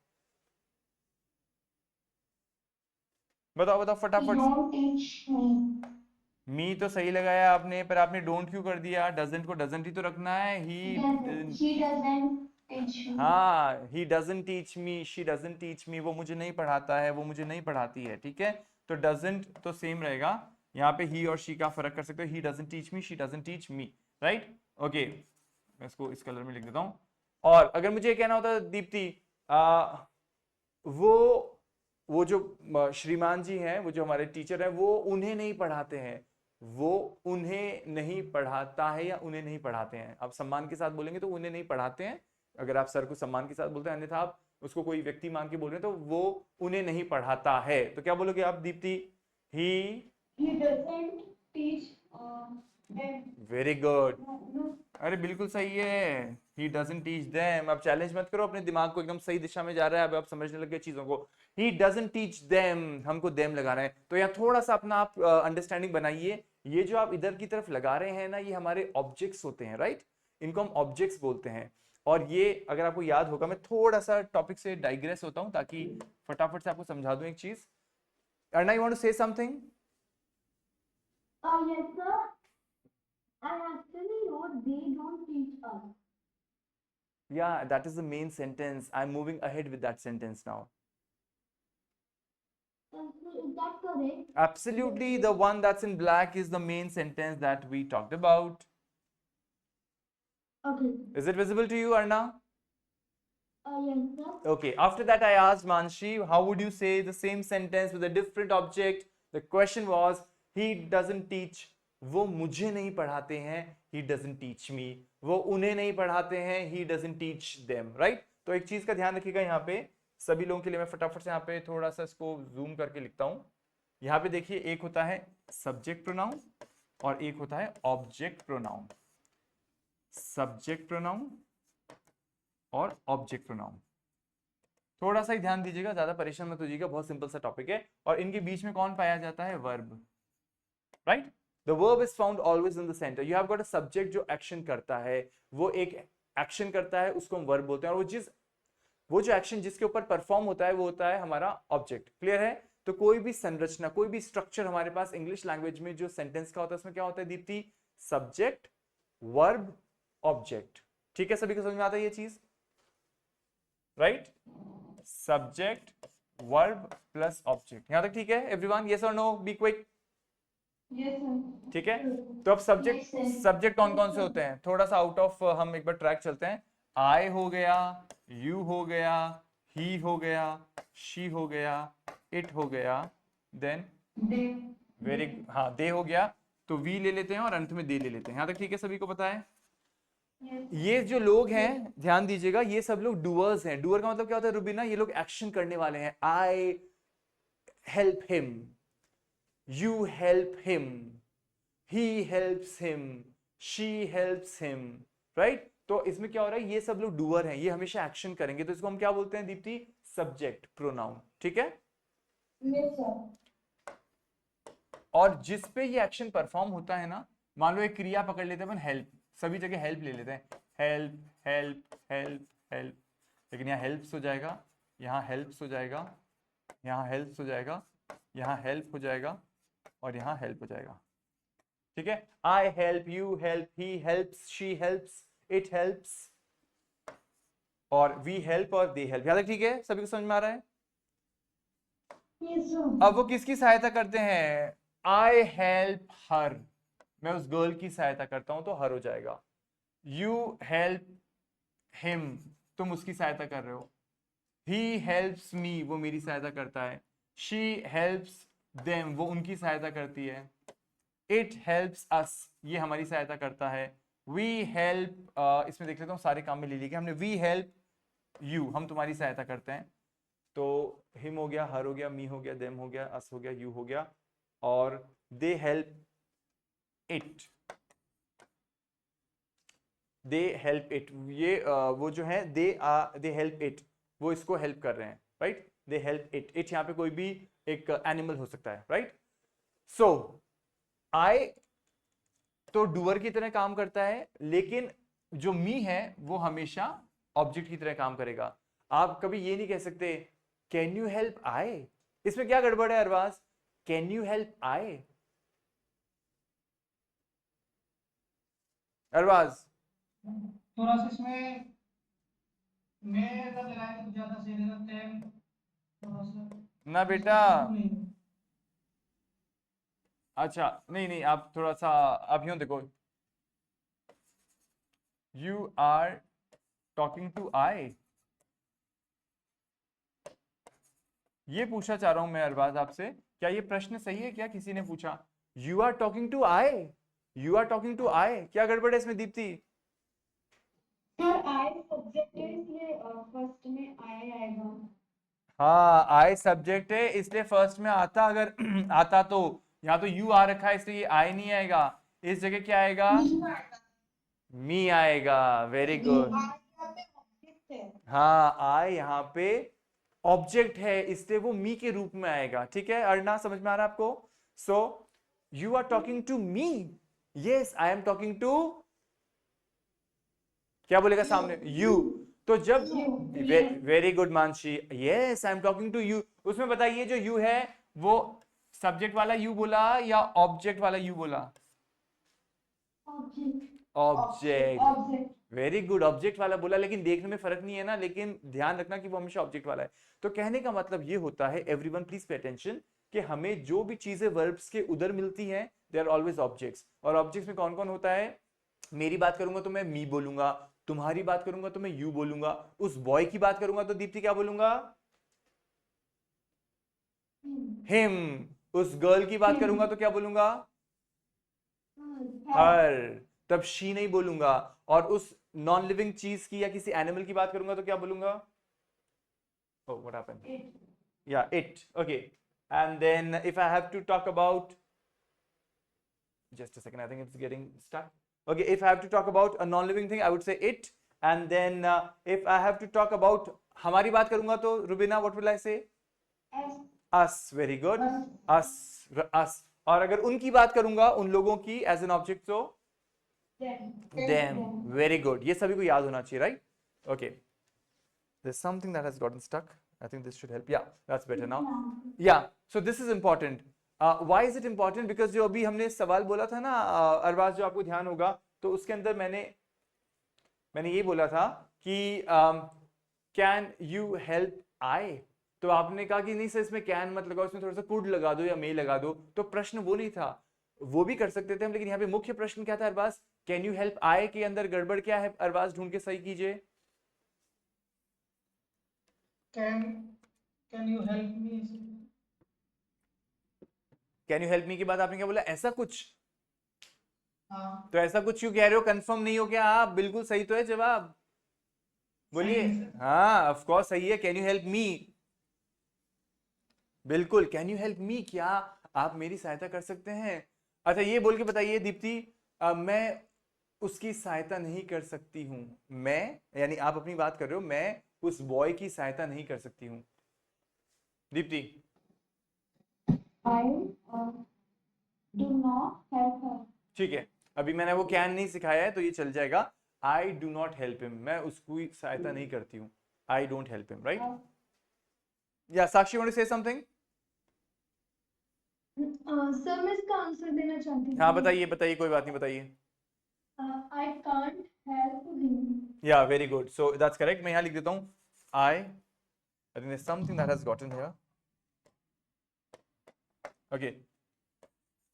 बताओ बताओ He फटाफट. don't teach me. मी तो सही लगाया आपने, पर आपने डोंट क्यों कर दिया? डजंट को डजंट ही तो रखना है. He doesn't teach me. हाँ, he doesn't teach me, she doesn't teach me. वो मुझे नहीं पढ़ाता है, वो मुझे नहीं पढ़ाती है. ठीक है, तो doesn't तो सेम रहेगा. यहाँ पे he और she का फर्क कर सकते हो. He doesn't teach me, she doesn't teach me. Right? Okay, मैं इसको इस कलर में लिख देता हूँ. और अगर मुझे कहना होता दीप्ति, वो जो श्रीमान जी हैं, वो जो हमारे टीचर हैं, वो उन्हें नहीं पढ़ाते हैं. वो उन्हें नहीं पढ़ाता है या उन्हें नहीं पढ़ाते हैं. आप सम्मान के साथ बोलेंगे तो उन्हें नहीं पढ़ाते हैं, अगर आप सर को सम्मान के साथ बोलते हैं. अन्यथा आप उसको कोई व्यक्ति मान के बोल रहे हैं तो वो उन्हें नहीं पढ़ाता है. तो क्या बोलोगे आप Deepti? He doesn't teach them. Very good. No. अरे बिल्कुल सही है. He doesn't teach them. अब चैलेंज मत करो अपने दिमाग को, एकदम सही दिशा में जा रहा है. अब आप समझने लग गए चीजों को. ही डजंट टीच देम, हमको देम लगाना है. तो यहाँ थोड़ा सा अपना आप अंडरस्टैंडिंग बनाइए. ये जो आप इधर की तरफ लगा रहे हैं ना, ये हमारे ऑब्जेक्ट्स होते हैं. राइट? इनको हम ऑब्जेक्ट्स बोलते हैं. और ये अगर आपको याद होगा, मैं थोड़ा सा टॉपिक से डाइग्रेस होता हूं ताकि फटाफट से आपको समझा दूं एक चीज. Arna, you want to say something? Yes, sir. I actually know they don't teach us. Yeah, that is the main sentence. I'm moving ahead with that sentence now. Sir, is that correct? Absolutely, the one that's in black is the main sentence that we talked about. Okay. Is it visible to you, Arna? Yes, sir. Okay, after that I asked Manshi, how would you say the same sentence with a different object? The question was, he doesn't teach. वो मुझे नहीं पढ़ाते हैं. He doesn't teach me. वो उन्हें नहीं पढ़ाते हैं. He doesn't teach them. Right? तो एक चीज का ध्यान रखिएगा यहाँ पे सभी लोगों के लिए. मैं फटाफट से यहाँ पे थोड़ा सा इसको जूम करके लिखता हूँ. यहाँ पे देखिए, एक होता है सब्जेक्ट प्रोनाउन और एक होता है ऑब्जेक्ट प्रोनाउन. सब्जेक्ट प्रोनाउन और ऑब्जेक्ट प्रोनाउन. थोड़ा सा ही ध्यान दीजिएगा, ज्यादा परेशान मत होइएगा, बहुत सिंपल सा टॉपिक है। और इनके बीच में कौन पाया जाता है? Verb, right. The verb is found always in the centre. You have got a subject जो एक्शन करता है, वो एक एक्शन करता है, उसको हम वर्ब बोलते हैं। और वो जो एक्शन जिसके ऊपर परफॉर्म होता है वो होता है हमारा ऑब्जेक्ट। क्लियर है? तो कोई भी संरचना, कोई भी स्ट्रक्चर हमारे पास इंग्लिश लैंग्वेज में जो सेंटेंस का होता है उसमें क्या होता है दीप्ति? Subject, verb, object. ठीक है, सभी को समझ में आता है ये चीज? Right, subject, verb plus object. यहां तक ठीक है एवरीवन? यस और no? Be quick. Yes, sir. ठीक है, तो अब सब्जेक्ट, Yes, sir. सब्जेक्ट कौन कौन से होते हैं? थोड़ा सा आउट ऑफ हम एक बार ट्रैक चलते हैं। आई हो गया, यू हो गया, ही हो गया, शी हो गया, इट हो गया, देन They. वेरी, हाँ दे हो गया, तो वी ले लेते हैं और अंत में दे ले लेते हैं। यहाँ तक ठीक है, सभी को पता है? Yes. ये जो लोग हैं, ध्यान दीजिएगा, ये सब लोग डूअर्स हैं। डूअर का मतलब क्या होता है रुबीना? ये लोग एक्शन करने वाले हैं। I help him, you help him, he helps him, she helps him, right? तो इसमें क्या हो रहा है? ये सब लोग डूअर हैं, ये हमेशा एक्शन करेंगे, तो इसको हम क्या बोलते हैं दीप्ति? Subject pronoun. ठीक है, Yes, sir. और जिस पे ये एक्शन परफॉर्म होता है ना, मान लो एक क्रिया पकड़ लेते हैं अपन, हेल्प, सभी जगह हेल्प ले लेते हैं, हेल्प हेल्प हेल्प हेल्प, लेकिन यहाँ हेल्प्स हो जाएगा, यहाँ हेल्प्स हो जाएगा, यहाँ हेल्प्स हो जाएगा, यहाँ हेल्प हो जाएगा, और यहाँ हेल्प हो जाएगा। ठीक है, I help, you help, he helps, she helps, it helps, और वी हेल्प और दे हेल्प। याद है? ठीक है, सभी को समझ में आ रहा है? Yes, sir. अब वो किसकी सहायता करते हैं? आई हेल्प हर, मैं उस गर्ल की सहायता करता हूं तो हर हो जाएगा। यू हेल्प हिम, तुम उसकी सहायता कर रहे हो। ही हेल्प्स मी, वो मेरी सहायता करता है। शी हेल्प्स देम, वो उनकी सहायता करती है। इट हेल्प्स अस, ये हमारी सहायता करता है। वी हेल्प, इसमें देख लेता हूँ सारे काम में ले लिया हमने। वी हेल्प यू, हम तुम्हारी सहायता करते हैं। तो हिम हो गया, हर हो गया, मी हो गया, देम हो गया, अस हो गया, यू हो गया, और they help it, they help it, ये वो जो है दे हेल्प इट, वो इसको हेल्प कर रहे हैं, right? They help it. It यहाँ पे कोई भी एक एनिमल हो सकता है, राइट? सो आई तो डूअर की तरह काम करता है, लेकिन जो मी है वो हमेशा ऑब्जेक्ट की तरह काम करेगा। आप कभी ये नहीं कह सकते कैन यू हेल्प आई। इसमें क्या गड़बड़ है Arbaaz? Can you help I, Arbaaz? थोड़ा सा इसमें मैं अगर लगाए तो ज्यादा सही रहेगा। कैन थोड़ा सा ना बेटा, नहीं। अच्छा नहीं नहीं, आप थोड़ा सा, आप यूं देखो, यू आर टॉकिंग टू आई, ये पूछना चाह रहा हूं मैं अरबाज आपसे, क्या ये प्रश्न सही है? क्या किसी ने पूछा you are talking to I, you are talking to I, क्या गड़बड़ है इसमें दीप्ति? Sir, I subject है इसलिए फर्स्ट में I आएगा. हाँ, आई सब्जेक्ट है इसलिए फर्स्ट में आता, अगर आता तो यहाँ तो यू आ रखा है इसलिए ये आई नहीं आएगा, इस जगह क्या आएगा? मी आएगा। Very good. I यहाँ पे object है. हाँ, आई यहाँ पे ऑब्जेक्ट है इसलिए वो मी के रूप में आएगा। ठीक है अर्णा, समझ में आ रहा है आपको? So you are talking to me, yes I am talking to, क्या बोलेगा सामने? यू। तो जब very good Mansi, yes I am talking to you, उसमें बताइए जो यू है वो सब्जेक्ट वाला यू बोला या ऑब्जेक्ट वाला यू बोला? Object. Object, Object. Very good, object वाला बोला, लेकिन देखने में फर्क नहीं है ना, लेकिन ध्यान रखना कि वो हमेशा ऑब्जेक्ट वाला है। तो कहने का मतलब ये होता है, एवरीवन प्लीज पे अटेंशन, कि हमें जो भी चीजें वर्ब्स के उधर मिलती हैं दे आर ऑलवेज ऑब्जेक्ट्स। और ऑब्जेक्ट्स में कौन कौन होता है? मेरी बात करूंगा तो मैं मी बोलूंगा, तुम्हारी बात करूंगा तो मैं यू बोलूंगा, उस बॉय की बात करूंगा तो दीप्ति क्या बोलूंगा? हिम। उस गर्ल की बात करूंगा तो क्या बोलूंगा? हर। तब शी नहीं बोलूंगा। और उस नॉन लिविंग चीज की या किसी एनिमल की बात करूंगा तो क्या बोलूंगा? Oh, what happened? It. Yeah, it. Okay. And then if I have to talk about, just a second, I think it's getting stuck. Okay, if I have to talk about a non-living thing, I would say it. And then if I have to talk about हमारी बात करूंगा तो Rubina what will I say? Us. Very good. Us. Us. और अगर उनकी बात करूंगा उन लोगों की एज एन ऑब्जेक्ट तो देम. Very good. ये सभी को याद होना चाहिए, right? Okay. There's something that has gotten stuck. I think this should help. Yeah, that's better now. Yeah, so this is important. Why is it important? Because जो अभी हमने सवाल बोला था ना अरबाज, जो आपको ध्यान होगा, तो उसके अंदर मैंने ये बोला था कि कैन यू हेल्प आई. तो आपने कहा कि नहीं सर इसमें कैन मत लगाओ, इसमें थोड़ा सा कुड लगा दो या मे लगा दो. तो प्रश्न वो नहीं था, वो भी कर सकते थे हम, लेकिन यहाँ पे मुख्य प्रश्न क्या था Arbaaz? Can you help I के अंदर गड़बड़ क्या है अरबाज? ढूंढ के सही कीजिए. Can you help me? Can you help मी के बाद आपने क्या बोला? ऐसा कुछ. हाँ, तो ऐसा कुछ क्यों कह रहे हो? कंफर्म नहीं हो क्या आप? बिल्कुल सही तो है जवाब. बोलिए. सही है सर. हाँ ऑफ कोर्स सही है. Can you help me. बिल्कुल. कैन यू हेल्प मी, क्या आप मेरी सहायता कर सकते हैं? अच्छा ये बोल के बताइए दीप्ति, मैं उसकी सहायता नहीं कर सकती हूँ. मैं यानी आप अपनी बात कर रहे हो, मैं उस बॉय की सहायता नहीं कर सकती हूँ. Deepti. I do not help her. ठीक है, अभी मैंने वो कैन नहीं सिखाया है तो ये चल जाएगा. I do not help him, मैं उसकी सहायता नहीं करती हूँ. I don't help him, right? या Sakshi want to say something? Sir मैं इसका आंसर देना चाहती हूँ. हाँ बताइए बताइए, कोई बात नहीं, बताइए. I can't help him. या very good. So that's correct. मैं यहाँ लिख देता हूँ I think there is something that has gotten here. Okay.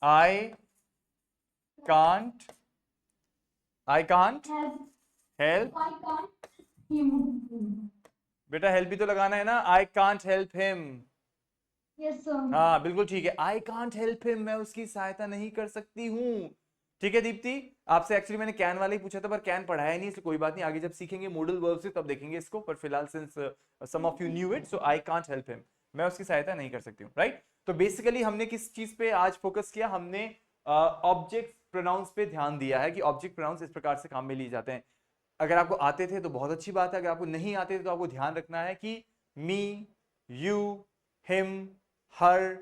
I can't Help. Help. I can't him. बेटा हेल्प भी तो लगाना है ना. I can't help him. Yes sir. हाँ बिल्कुल ठीक है. आई कांट हेल्प हिम, मैं उसकी सहायता नहीं कर सकती हूँ. ठीक है दीप्ति, आपसे एक्चुअली मैंने कैन वाला ही पूछा था पर कैन पढ़ाया नहीं, इसलिए कोई बात नहीं, आगे जब सीखेंगे मॉडल वर्ब से तब देखेंगे इसको. पर फिलहाल since some of you knew it, so I can't help him, मैं उसकी सहायता नहीं कर सकती हूँ, राइट? तो बेसिकली हमने किस चीज पे आज फोकस किया? हमने ऑब्जेक्ट प्रोनाउंस पे ध्यान दिया है कि ऑब्जेक्ट प्रोनाउंस इस प्रकार से काम में लिए जाते हैं. अगर आपको आते थे तो बहुत अच्छी बात है, अगर आपको नहीं आते थे तो आपको ध्यान रखना है कि मी, यू, हिम, हर,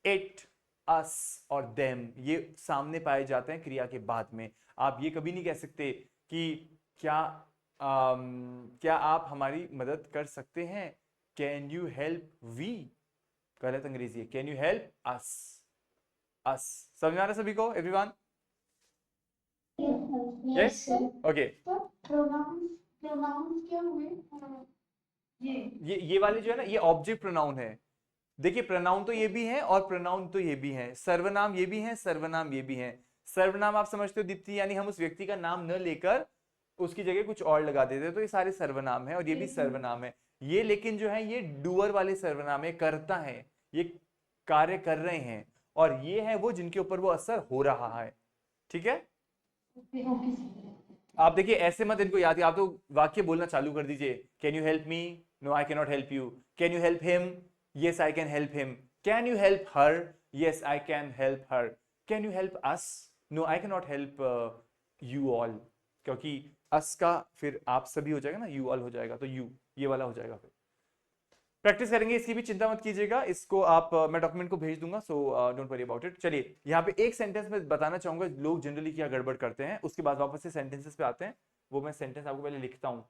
इट, अस और देम ये सामने पाए जाते हैं क्रिया के बाद में. आप ये कभी नहीं कह सकते कि क्या आप हमारी मदद कर सकते हैं? कैन यू हेल्प वी, गलत अंग्रेजी है. Can you help us. Us समझ आ रहा है सभी को? Everyone? Yes sir. Okay. So pronouns क्या हुए? ये वाले जो है ना, ये ऑब्जेक्ट प्रोनाउन है. देखिए प्रोनाउन तो ये भी है और प्रोनाउन तो ये भी है. सर्वनाम ये भी है, सर्वनाम ये भी है. सर्वनाम आप समझते हो दीप्ति, यानी हम उस व्यक्ति का नाम न लेकर उसकी जगह कुछ और लगा देते हैं, तो ये सारे सर्वनाम है और ये भी सर्वनाम है. ये लेकिन जो है ये डूअर वाले सर्वनाम है, करता है, ये कार्य कर रहे हैं, और ये है वो जिनके ऊपर वो असर हो रहा है. ठीक है? Okay sir. आप देखिए ऐसे मत इनको याद, आप तो वाक्य बोलना चालू कर दीजिए. Can you help me? No I can not help you. Can you help him? Yes I can help him. Can you help her? Yes I can help her. Can you help us? No I can not help you all, क्योंकि अस का फिर आप सभी हो जाएगा ना, यू ऑल हो जाएगा, तो यू ये वाला हो जाएगा. फिर प्रैक्टिस करेंगे, इसकी भी चिंता मत कीजिएगा. इसको आप मैं डॉक्यूमेंट को भेज दूंगा, so don't worry about it. चलिए यहाँ पे एक सेंटेंस में बताना चाहूंगा लोग जनरली क्या गड़बड़ करते हैं, उसके बाद वापस से सेंटेंसेस पे आते हैं. वो मैं सेंटेंस आपको पहले लिखता हूँ,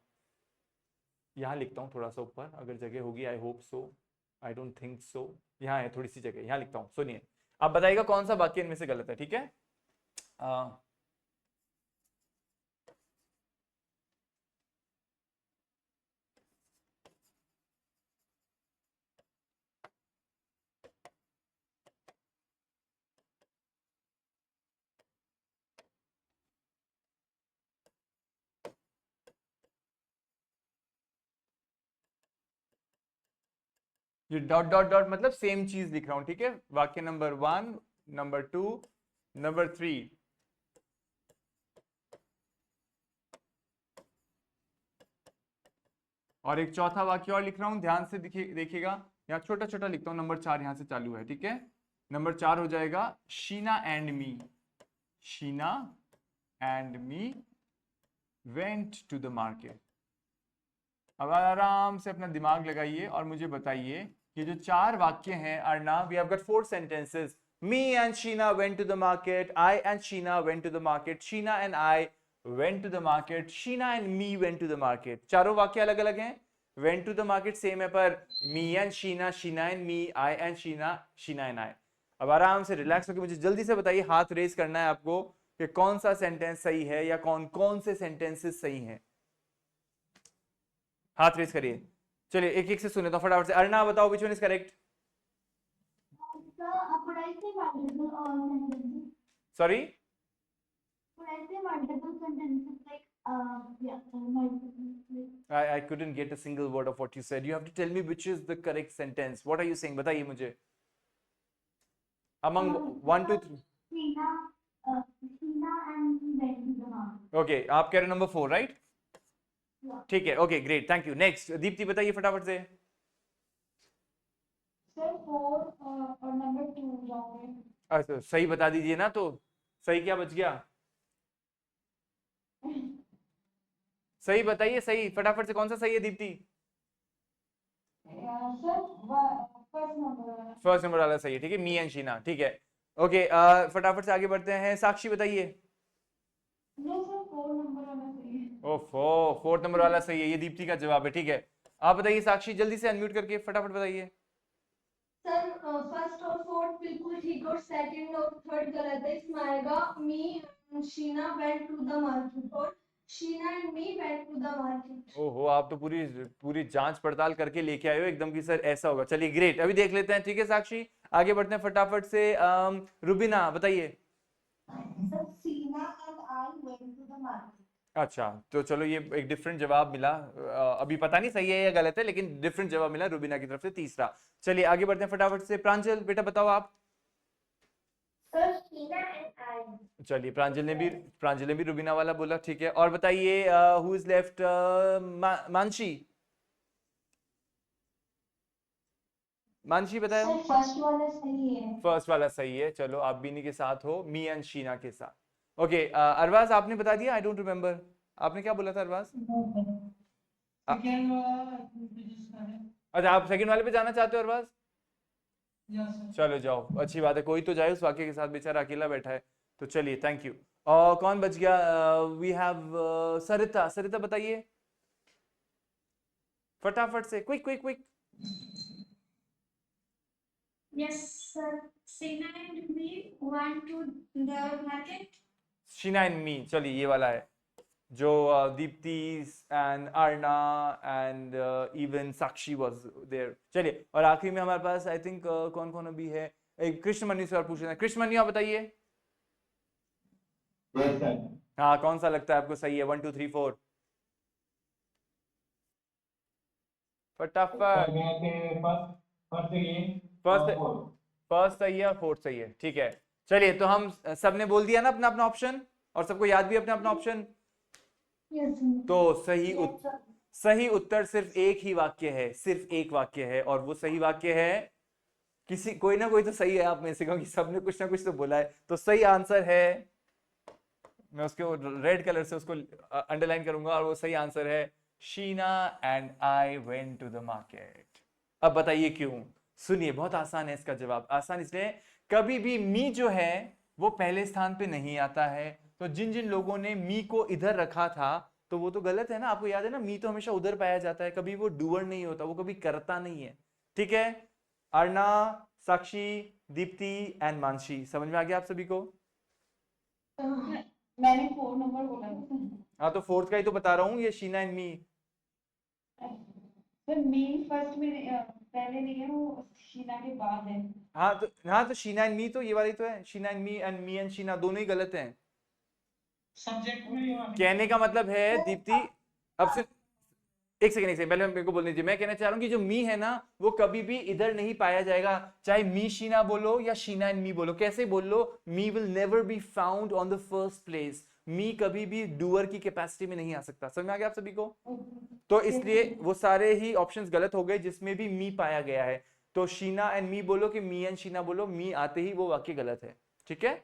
यहाँ लिखता हूँ थोड़ा सा ऊपर, अगर जगह होगी. I hope so, I don't think so. यहाँ है थोड़ी सी जगह, यहाँ लिखता हूँ. सुनिए, आप बताइएगा कौन सा वाक्य इनमें से गलत है. ठीक है? ये डॉट डॉट डॉट मतलब सेम चीज लिख रहा हूं. ठीक है? वाक्य नंबर 1, नंबर 2, नंबर 3. और एक चौथा वाक्य और लिख रहा हूं, ध्यान से देखिएगा. यहाँ छोटा छोटा लिखता हूं. नंबर 4 यहां से चालू है. ठीक है? नंबर 4 हो जाएगा Sheena and me. Sheena and me went to the market. अब आराम से अपना दिमाग लगाइए और मुझे बताइए ये जो 4 वाक्य हैं अर्ना, we have got 4 sentences. Me and Sheena went to the market. I and Sheena went to the market. Sheena and I went to the market. Sheena and me went to the market. चारों वाक्य अलग अलग हैं. Went to the market same है पर me and Sheena, Sheena and me, I and Sheena, Sheena and I. अब आराम से रिलैक्स होकर मुझे जल्दी से बताइए, हाथ रेस करना है आपको कि कौन सा सेंटेंस सही है या कौन कौन से सेंटेंसेस सही हैं. हाथ रेस करिए. चलिए एक एक से सुने तो फटाफट से. अर्ना बताओ which one is correct. Sir, could I say multiple sentences? Sorry. Could I say multiple sentences like yeah, multiple. I couldn't get a single word of what you said. You have to tell me which is the correct sentence. What are you saying? बताइए मुझे. Among 1, 2, 3. Sheena and me went to the market. Okay, आप कह रहे हो नंबर 4, राइट? Yeah. ठीक है. Okay great, thank you. Next Deepti बताइए फटाफट से. Sir, 4 और number 2 wrong है. अच्छा सही बता दीजिए ना. तो सही क्या बच गया? सही बताइए. सही फटाफट से कौन सा सही है दीप्ति? Sir, first number वाला. फर्स्ट नंबर वाला सही है. ठीक है, मी एंड शीना. ठीक है. ओके फटाफट से आगे बढ़ते हैं. साक्षी बताइए. No sir, 4 number वाला सही है. ओफो, 4th नंबर वाला सही है. ये दीप्ति का जवाब है. ठीक है, आप बताइए साक्षी, जल्दी से अनम्यूट करके फटाफट बताइए. सर फर्स्ट और फोर्थ बिल्कुल ठीक और सेकंड और थर्ड गलत है. इसमें आएगा me Sheena went to the market और Sheena and me went to the market. ओहो, आप तो पूरी जांच पड़ताल करके लेके आए हो एकदम की सर ऐसा होगा. चलिए ग्रेट, अभी देख लेते हैं. ठीक है साक्षी, आगे बढ़ते हैं फटाफट से. रुबीना बताइए. Sir, Sheena and I went to the market. अच्छा, तो चलो ये एक डिफरेंट जवाब मिला. अभी पता नहीं सही है या गलत है, लेकिन डिफरेंट जवाब मिला रुबीना की तरफ से. तीसरा. चलिए आगे बढ़ते हैं फटाफट से. प्रांजल बेटा बताओ आप. Sir, Sheena and I. चलिए प्रांजल ने भी रुबीना वाला बोला. ठीक है, और बताइए हु इज लेफ्ट. मानसी बताओ. Sir, first वाला सही है. फर्स्ट वाला सही है. चलो आप बीनी के साथ हो, मी एंड शीना के साथ. ओके अरबाज आपने बता दिया. आई डोंट रिमेम्बर आपने क्या बोला था अरबाज. Second वाला जिसका है. अच्छा, आप सेकंड वाले पे जाना चाहते हो अरबाज. Yes sir. चलो जाओ, अच्छी बात है. कोई तो जाए उस वाक्य के साथ, बेचारा अकेला बैठा है. तो चलिए थैंक यू. और कौन बच गया? वी हैव सरिता. सरिता बताइए फटाफट से. Quick. Yes, sir. Sheena and me went to the market. Sheena and me. चलिए ये वाला है जो Deepti and Arna and even Sakshi was there. चलिए, और आखिरी में हमारे पास आई थिंक कौन कौन अभी है. एक कृष्णमणि से और पूछना है. कृष्णमणि आप बताइए. हाँ, कौन सा लगता है आपको सही है? 1, 2, 3, 4 फटाफट. फर्स्ट सही है, फोर्थ सही है. ठीक है, चलिए तो हम सबने बोल दिया ना अपना अपना ऑप्शन, और सबको याद भी अपना अपना ऑप्शन. Yes, sir. तो Yes, sir. सही उत्तर सिर्फ एक ही वाक्य है. सिर्फ एक वाक्य है, और वो सही वाक्य है कोई ना कोई तो सही है आप में से, क्योंकि सबने कुछ ना कुछ तो बोला है. तो सही आंसर है, मैं उसको रेड कलर से उसको अंडरलाइन करूंगा, और वो सही आंसर है Sheena and I went to the market. अब बताइए क्यों. सुनिए, बहुत आसान है इसका जवाब. आसान इसलिए, कभी भी मी जो है वो पहले स्थान पे नहीं आता है. तो जिन जिन लोगों ने मी को इधर रखा था तो वो तो गलत है ना. आपको याद है ना, मी तो हमेशा उधर पाया जाता है, कभी वो डूअर नहीं होता, वो कभी करता नहीं है. ठीक है, अर्ना, साक्षी, दीप्ति एंड मानसी, समझ में आ गया आप सभी को? मैंने 4 नंबर बोला था. हाँ, तो फोर्थ का ही तो बता रहा हूँ, ये Sheena and me. Sir me first में पहले नहीं है, वो शीना के बाद है. हाँ तो शीना एंड मी तो ये वाली तो है. Sheena and me and Sheena दोनों ही गलत हैं. सब्जेक्ट में ये वाली. कहने का मतलब है दीप्ति, अब से एक सेकंड पहले मेरे को बोलने दीजिए. मैं कहना चाह रहा हूँ कि जो मी है ना वो कभी भी इधर नहीं पाया जाएगा. चाहे मी शीना बोलो या शीना एंड मी बोलो, कैसे बोल लो, me will never be found on the first place. Me कभी भी डूअर की कैपेसिटी में नहीं आ सकता. समझ में आ गया आप सभी को? तो इसलिए वो सारे ही ऑप्शंस गलत हो गए जिसमें भी मी पाया गया है. तो शीना एंड मी बोलो कि मी एंड शीना बोलो, मी आते ही वो वाक्य गलत है. ठीक है,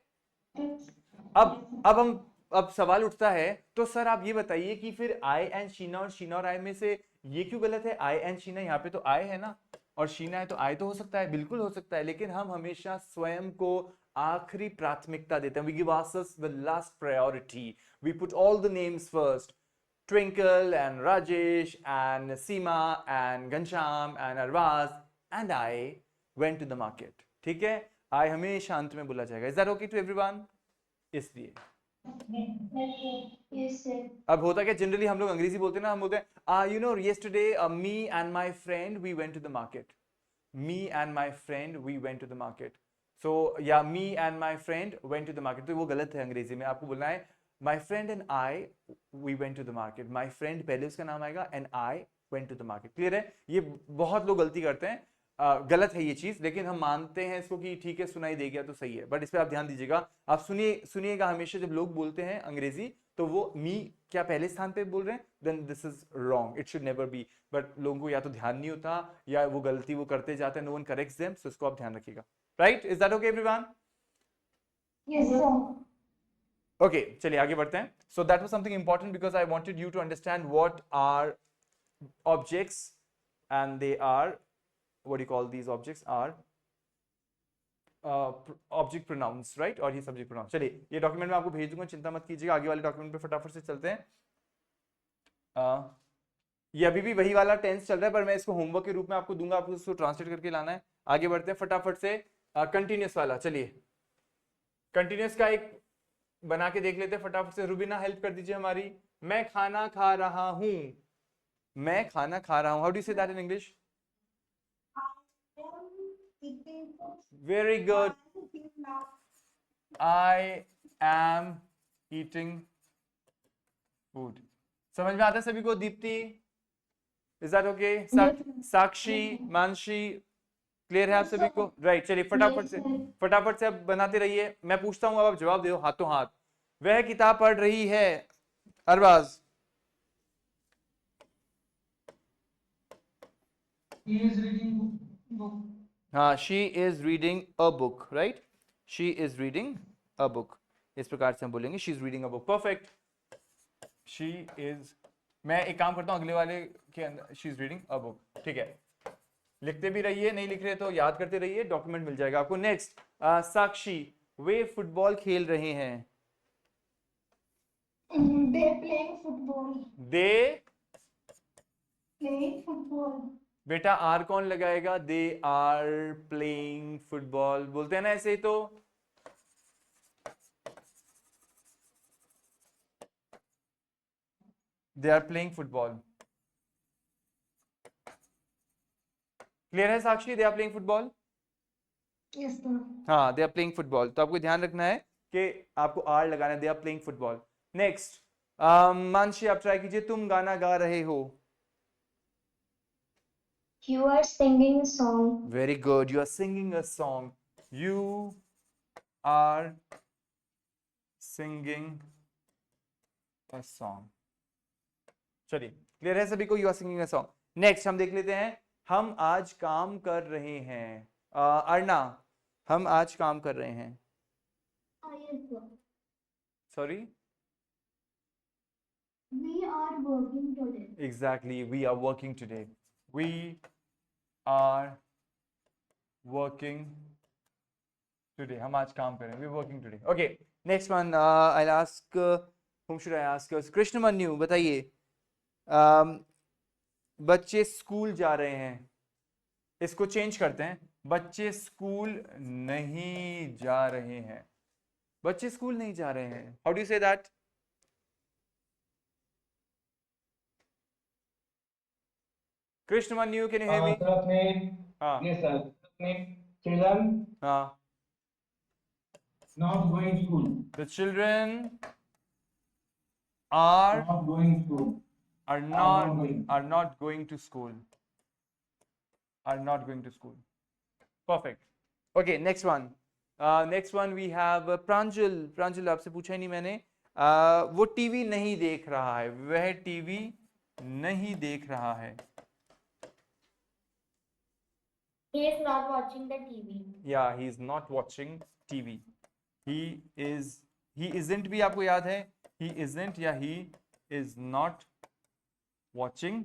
अब हम अब सवाल उठता है, तो सर आप ये बताइए कि फिर आई एंड शीना और शीना और आई में से ये क्यों गलत है? आई एंड शीना, यहाँ पे तो आई है ना, और शीना है तो आई तो हो सकता है, बिल्कुल हो सकता है, लेकिन हम हमेशा स्वयं को आखिरी प्राथमिकता देते हैं. We give ourselves the last priority. We put all the names first. Twinkle and Rajesh and Seema and Gansham and Arvaz and I went to the market. ठीक है, I हमेशा अंत में बोला जाएगा. Is that okay to everyone? इसलिए Yes, sir. अब होता क्या, जनरली हम लोग अंग्रेजी बोलते हैं ना, हम बोलते हैं you know yesterday me and my friend we went to the market. Me and my friend we went to the market. So yeah, me and my friend went to the market. तो वो गलत है अंग्रेजी में. आपको बोलना है my friend and I we went to the market. My friend पहले उसका नाम आएगा and I went to the market. Clear है? ये बहुत लोग गलती करते हैं. गलत है ये चीज, लेकिन हम मानते हैं इसको कि ठीक है सुनाई दे गया तो सही है, बट इस पे आप ध्यान दीजिएगा. आप सुनिएगा हमेशा जब लोग बोलते हैं अंग्रेजी तो वो मी क्या पहले स्थान पे बोल रहे हैं, then this is wrong, it should never be. But लोगों को या तो ध्यान नहीं होता या वो गलती वो करते जाते हैं, no one corrects them, so इसको आप ध्यान रखिएगा. Right? Is that okay everyone? Yes, sir. Okay, चलिए आगे बढ़ते हैं. So that was something important because I wanted you to understand what are objects and they are, what do you call these objects are object pronouns, right? और ये subject pronouns. चलिए ये डॉक्यूमेंट मैं आपको भेज दूंगा, चिंता मत कीजिएगा. आगे वाले डॉक्यूमेंट पे फटाफट से चलते हैं. ये अभी भी वही वाला टेंस चल रहा है, पर मैं इसको होमवर्क के रूप में आपको दूंगा, आपको इसको ट्रांसलेट करके लाना है. आगे बढ़ते हैं फटाफट से. कंटिन्यूस वाला, चलिए कंटिन्यूस का एक बना के देख लेते हैं फटाफट से. रुबीना हेल्प कर दीजिए हमारी. मैं खाना खा रहा हूँ. मैं खाना खा रहा हूँ. How do you say that in English? Very good. I am eating food. समझ में आता है सभी को? Deepti, is that okay? Sakshi, Mansi, clear है आप सभी को? राइट, चलिए फटाफट से अब बनाते रहिए. मैं पूछता हूँ अब आप जवाब दो हाथों हाथ. वह किताब पढ़ रही है. Arbaaz. He is reading book. हाँ, she is reading a book, right? She is reading a book. इस प्रकार से हम बोलेंगे she is reading a book. Perfect. She is. मैं एक काम करता हूँ अगले वाले के अंदर she is reading a book. ठीक है, लिखते भी रहिए, नहीं लिख रहे तो याद करते रहिए, डॉक्यूमेंट मिल जाएगा आपको. नेक्स्ट, साक्षी, वे फुटबॉल खेल रहे हैं. They're playing football. दे, Playing football. बेटा आर कौन लगाएगा? दे आर प्लेइंग फुटबॉल बोलते हैं ना ऐसे ही. तो they are playing football. Clear है Sakshi? They are playing football. Yes, sir. हाँ, दे आर प्लेइंग फुटबॉल. तो आपको ध्यान रखना है कि आपको आर लगाना है. They are playing football. Next, Mansi आप ट्राई कीजिए. तुम गाना गा रहे हो. You are singing a song. Very good. You are singing a song. You are singing a song. चलिए, क्लियर है सभी को? You are singing a song. Next हम देख लेते हैं. हम आज काम कर रहे हैं. अर्णा, हम आज काम कर रहे हैं. Yes, sir. Sorry? We are working today. Exactly. We are working today. We are working today. हम आज काम करें. We're working today. Okay. Next one. I'll ask. Whom should I ask? कृष्णमन्यु, बताइए. बच्चे स्कूल जा रहे हैं. इसको चेंज करते हैं. बच्चे स्कूल नहीं जा रहे हैं. बच्चे स्कूल नहीं जा रहे हैं. How do you say that? कृष्णमन्यु, can you hear me? Sir अपने हाँ. yes sir अपने children हाँ. not going to school. The children are Not going to school. are not not going. are not going to school. Are not going to school. Perfect. Okay, next one. Next one we have Pranjal. Pranjal, आपसे पूछा ही नहीं मैंने. वो टीवी नहीं देख रहा है. वह टीवी नहीं देख रहा है. He is not watching the TV. Yeah, he is not watching TV. He isn't भी आपको याद है. he isn't या he is not watching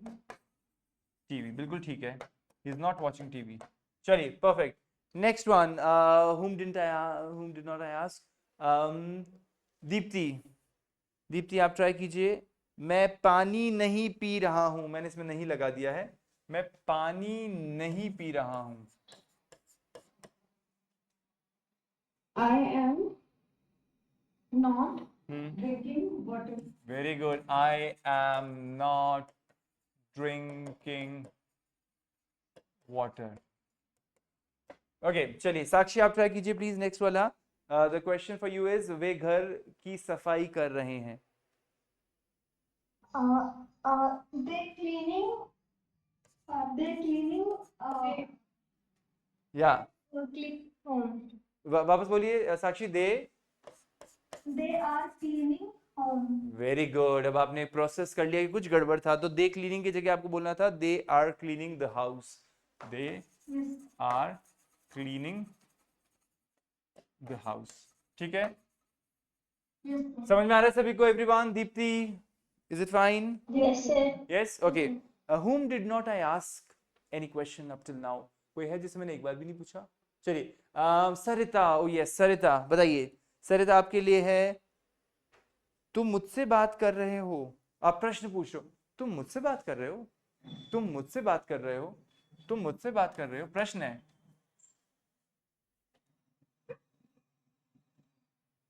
TV, बिल्कुल ठीक है, he is not watching TV. चलिए, perfect. Next one, whom did not I ask? Deepti, Deepti आप ट्राई कीजिए. मैं पानी नहीं पी रहा हूं, मैंने इसमें नहीं लगा दिया है, मैं पानी नहीं पी रहा हूं. I am not drinking water. Very good. I am not drinking water. Okay, चलिए साक्षी आप ट्राई कीजिए प्लीज नेक्स्ट वाला. The question for you is, वे घर की सफाई कर रहे हैं. They cleaning. They cleaning. या Click home. वापस बोलिए साक्षी. दे. They are cleaning home. Very good. अब आपने प्रोसेस कर लिया कि कुछ गड़बड़ था, तो दे क्लीनिंग की जगह आपको बोलना था they are cleaning the house. They Yes. Are cleaning the house. ठीक है, Yes. Sir. समझ में आ रहा है सभी को? Everyone, Deepti, is it fine? Yes, sir. Yes, okay. Whom did not I ask any question up till now? कोई है जिसे मैंने एक बार भी नहीं पूछा? चलिए, सरिता. ओ यस, सरिता बताइए. सरिता आपके लिए है, तुम मुझसे बात कर रहे हो. आप प्रश्न पूछ रहे हो, तुम मुझसे बात कर रहे हो, तुम मुझसे बात कर रहे हो, तुम मुझसे बात कर रहे हो, प्रश्न है.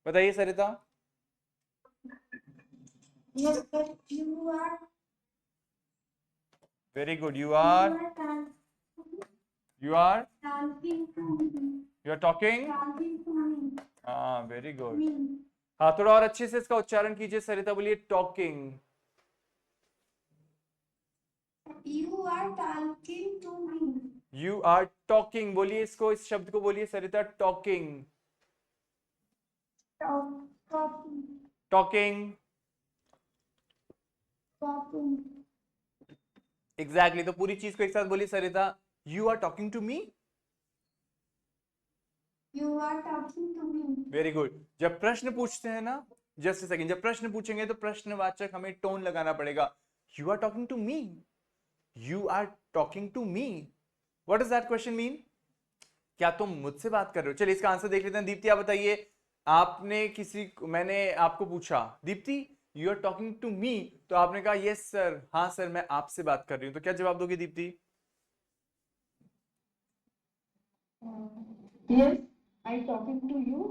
बताइए Sarita. Yes, but you are very good. You are talking to talking. talking to me. हाँ, वेरी गुड. Me. हाँ, थोड़ा और अच्छे से इसका उच्चारण कीजिए सरिता. बोलिए talking. You are talking to me. You are talking. बोलिए इसको, इस शब्द को बोलिए Sarita. Talking. Talking. Talking. Talking. Exactly. तो पूरी चीज को एक साथ बोलिए Sarita. You are talking to me. You are talking to me. Very good. जब प्रश्न पूछते हैं ना, जस्ट सेकंड, जब प्रश्न पूछेंगे तो प्रश्नवाचक हमें टोन लगाना पड़ेगा. You are talking to me. You are talking to me. What does that question mean? क्या तुम मुझसे बात कर रहे हो? चलिए इसका आंसर देख लेते हैं. दीप्ति आप बताइए. आपने मैंने आपको पूछा, Deepti you are talking to me, तो आपने कहा यस सर, हाँ सर मैं आपसे बात कर रही हूं. तो क्या जवाब दोगे Deepti? Yes, I talking to you.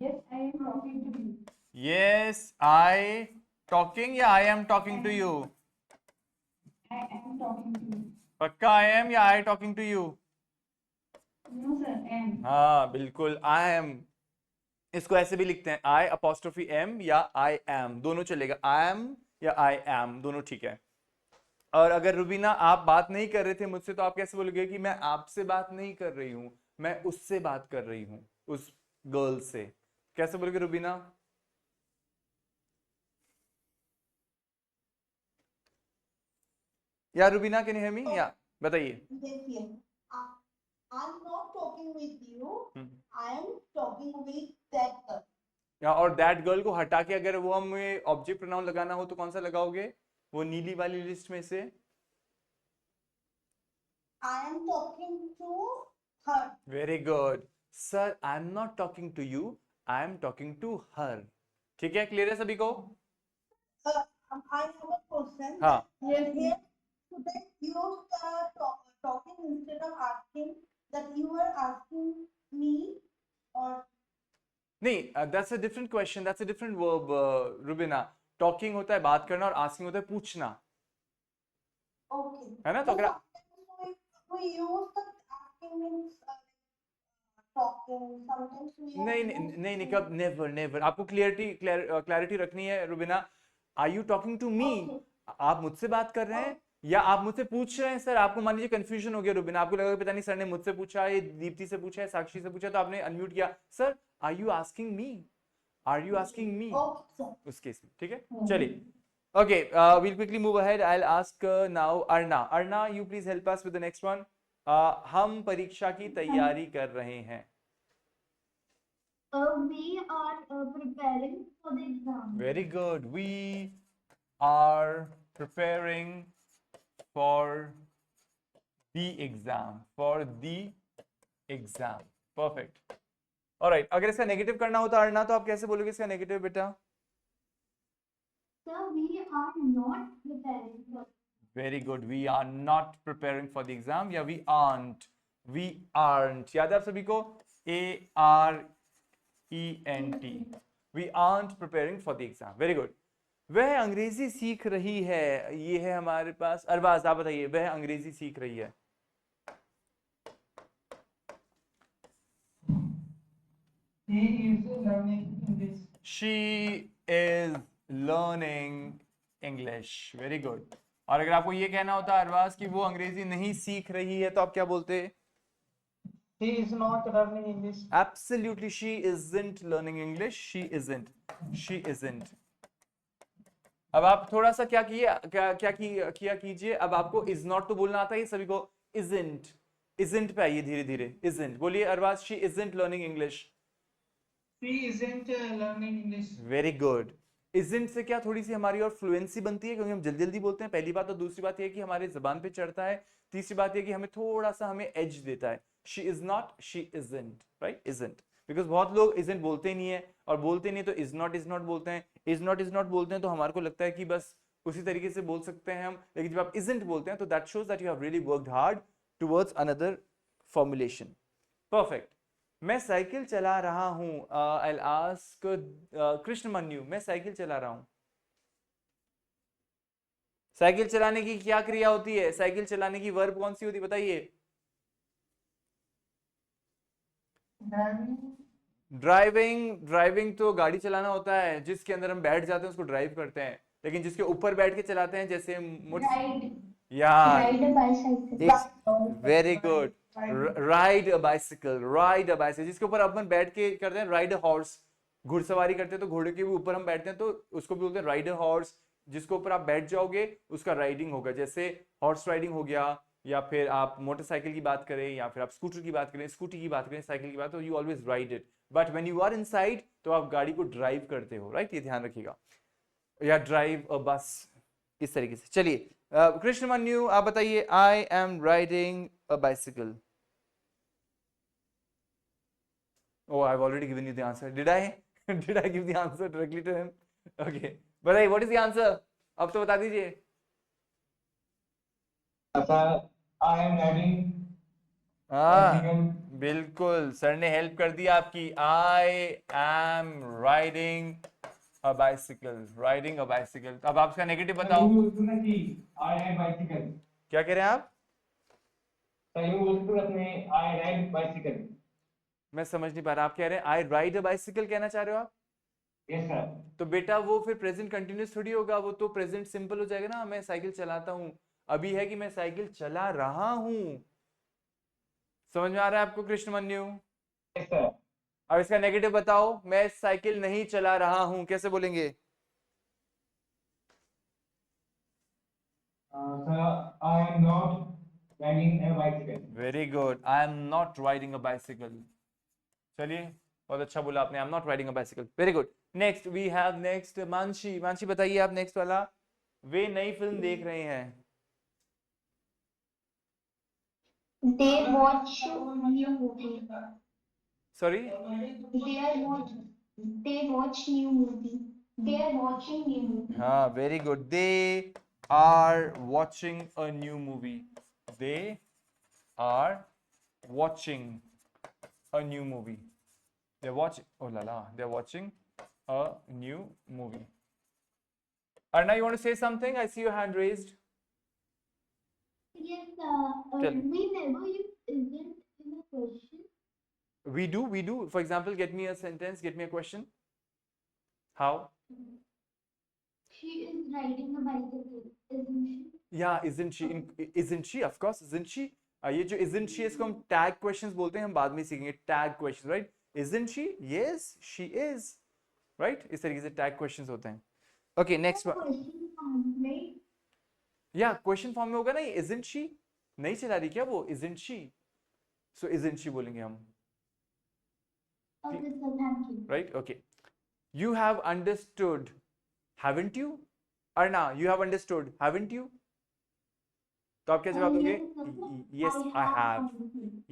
Yes, I am talking to you. Yes I talking या I am talking to you? I am talking to you. पक्का आई एम या I talking to you? No, sir, am. हाँ बिल्कुल, आई एम. इसको ऐसे भी लिखते हैं, आई अपोस्ट्रोफी एम या आई एम, दोनों चलेगा. आई एम या आई एम, दोनों ठीक है. और अगर रुबीना आप बात नहीं कर रहे थे मुझसे, तो आप कैसे बोलोगे कि मैं आपसे बात नहीं कर रही हूं, मैं उससे बात कर रही हूं, उस गर्ल से. कैसे बोलोगे रुबीना? या रुबीना कैन यू हियर मी? या बताइए. देखिए, I'm not talking with you. Hmm. I am talking with that girl. या और दैट गर्ल को हटा के अगर वो हमें ऑब्जेक्ट प्रोनाउन लगाना हो तो कौन सा लगाओगे? वो नीली वाली लिस्ट में से. I am talking to her. Very good. Sir I am not talking to you, I am talking to her. ठीक है, क्लियर है सभी को? I have a question. हाँ. Yes. Here, should I use talking instead of asking, that you are asking me, or नहीं, that's a different question, that's a different verb Rubina. Talking होता है बात करना और आस्किंग होता है पूछना, okay? है ना? तो अगर We use the asking means talking. Sometimes we नहीं use- नहीं नहीं, कब? Never never. आपको क्लैरिटी रखनी है Rubina. Are you talking to me? आप मुझसे बात कर रहे हैं या आप मुझसे पूछ रहे हैं? सर आपको मान लीजिए कंफ्यूजन हो गया रुबीना, आपको लगा पता नहीं सर ने मुझसे पूछा, ये दीप्ति से पूछा है, साक्षी से पूछा, तो आपने अनम्यूट किया. Sir are you asking me? Are you asking me? Okay, sir. उस केस में. ठीक है, चलिए. Okay, we'll quickly move ahead. I'll ask now Arna. Arna, you please help us with the next one. हम परीक्षा की तैयारी कर रहे हैं. We are preparing for the exam. Very good. We are preparing for the exam. For the exam. Perfect. Alright. अगर इसका नेगेटिव करना होता अरना तो आप कैसे बोलोगे इसका नेगेटिव बेटा? Sir, we are not preparing for. Very good. We are not preparing for the exam. या we aren't. We aren't. याद है आप सभी को? ARENT. We aren't preparing for the exam. Very good. वह अंग्रेजी सीख रही है. ये है हमारे पास. अरबाज आप बताइए. वह अंग्रेजी सीख रही है. He is learning English. She is learning English. Very good. और अगर आपको ये कहना होता अरबाज कि वो अंग्रेजी नहीं सीख रही है तो आप क्या बोलते? He is not learning English. Absolutely, she isn't learning English. She isn't. She isn't. अब आप थोड़ा सा क्या किया कीजिए. अब आपको is not तो बोलना आता है सभी को. Isn't पे आइए धीरे धीरे. Isn't बोलिए Arbaaz. She isn't learning English. She isn't learning English. Very good. Isn't से क्या थोड़ी सी हमारी और फ्लुएंसी बनती है क्योंकि हम जल्दी जल्दी बोलते हैं. पहली बात. और दूसरी बात ये कि हमारे जबान पे चढ़ता है. तीसरी बात ये कि हमें थोड़ा सा हमें एज देता है. She is not, she isn't, right? Isn't. Because बहुत लोग isn't बोलते ही नहीं है और बोलते नहीं तो is not बोलते हैं. Is not बोलते हैं तो हमारे को लगता है कि बस उसी तरीके से बोल सकते हैं हम. लेकिन जब आप isn't बोलते हैं तो that shows that you have really worked hard towards another formulation. Perfect. मैं साइकिल चला रहा हूँ. I'll ask कृष्णमन्यु. मैं साइकिल चला रहा हूँ. साइकिल चलाने की क्या क्रिया होती है? साइकिल चलाने की वर्ब कौन सी होती है बताइए? ड्राइविंग तो गाड़ी चलाना होता है. जिसके अंदर हम बैठ जाते हैं उसको ड्राइव करते हैं. लेकिन जिसके ऊपर बैठ के चलाते हैं जैसे Ride a bicycle. Very good. Ride a bicycle. जिसके ऊपर अपन बैठ के करते हैं राइड अ हॉर्स. घुड़सवारी करते हैं तो घोड़े के भी ऊपर हम बैठते हैं तो उसको भी बोलते हैं राइड अ हॉर्स. जिसके ऊपर आप बैठ जाओगे उसका राइडिंग होगा. जैसे हॉर्स राइडिंग हो गया या फिर आप मोटरसाइकिल की बात करें या फिर आप स्कूटर की बात करें, स्कूटी की बात करें, साइकिल की बात, तो you always ride it. But when you are inside तो आप गाड़ी को ड्राइव करते हो. राइट. ये ध्यान रखिएगा. या ड्राइव अ बस इस तरीके से. चलिए कृष्णमन्यु आप बताइए. I am riding a bicycle. Oh, I've already given you the answer. Did I give the answer directly to him? Okay. बताइए what is the answer? अब तो बता दीजिए. I am riding हाँ बिल्कुल सर ने हेल्प कर दिया आपकी. I am riding a bicycle. Riding a bicycle. अब आपका नेगेटिव बताओ. I ride bicycle. क्या कह रहे हैं आप? I ride bicycle. मैं समझ नहीं पा रहा. आप कह रहे हैं I ride a bicycle कहना चाह रहे हो आप? Yes sir. तो बेटा वो फिर प्रेजेंट कंटिन्यूस थोड़ी होगा. वो तो प्रेजेंट सिंपल हो जाएगा ना. मैं साइकिल चलाता हूँ. अभी है कि मैं साइकिल चला रहा हूँ. समझ में आ रहा है आपको कृष्णमन्यु? Yes sir. अब इसका नेगेटिव बताओ. मैं साइकिल नहीं चला रहा हूँ कैसे बोलेंगे? Sir, I am not riding a bicycle. Very good. I am not riding a bicycle. चलिए बहुत अच्छा बोला आपने. I am not riding a bicycle. Very good. Next we have next Mansi. Mansi बताइए आप नेक्स्ट वाला. वे नई फिल्म देख रहे हैं. They watch new movie. Sorry. They watch new movie. They are watching new movie. हाँ very good. They are watching a new movie. They are watching a new movie. They're watching. Oh la la. They're watching a new movie. Arna, you want to say something? I see your hand raised. Yes, Tell me. we never use isn't in a question. We do. For example, get me a sentence. Get me a question. How? She is riding a bicycle, isn't she? Yeah, isn't she? Isn't she? Of course, isn't she? ये जो isn't she इसको हम tag questions बोलते हैं. हम बाद में सीखेंगे tag questions, right? Isn't she? Yes, she is. Right? इस तरीके से tag questions होते हैं. Okay, next one. Question form, right? Yeah, question form में होगा ना ये. Isn't she? नहीं चला रही क्या वो? Isn't she? So isn't she बोलेंगे हम. Okay, sir, thank you. right? Okay. You have understood, haven't you? Arna, you have understood, haven't you? तो आप क्या जवाब दोगे? Yes, I have.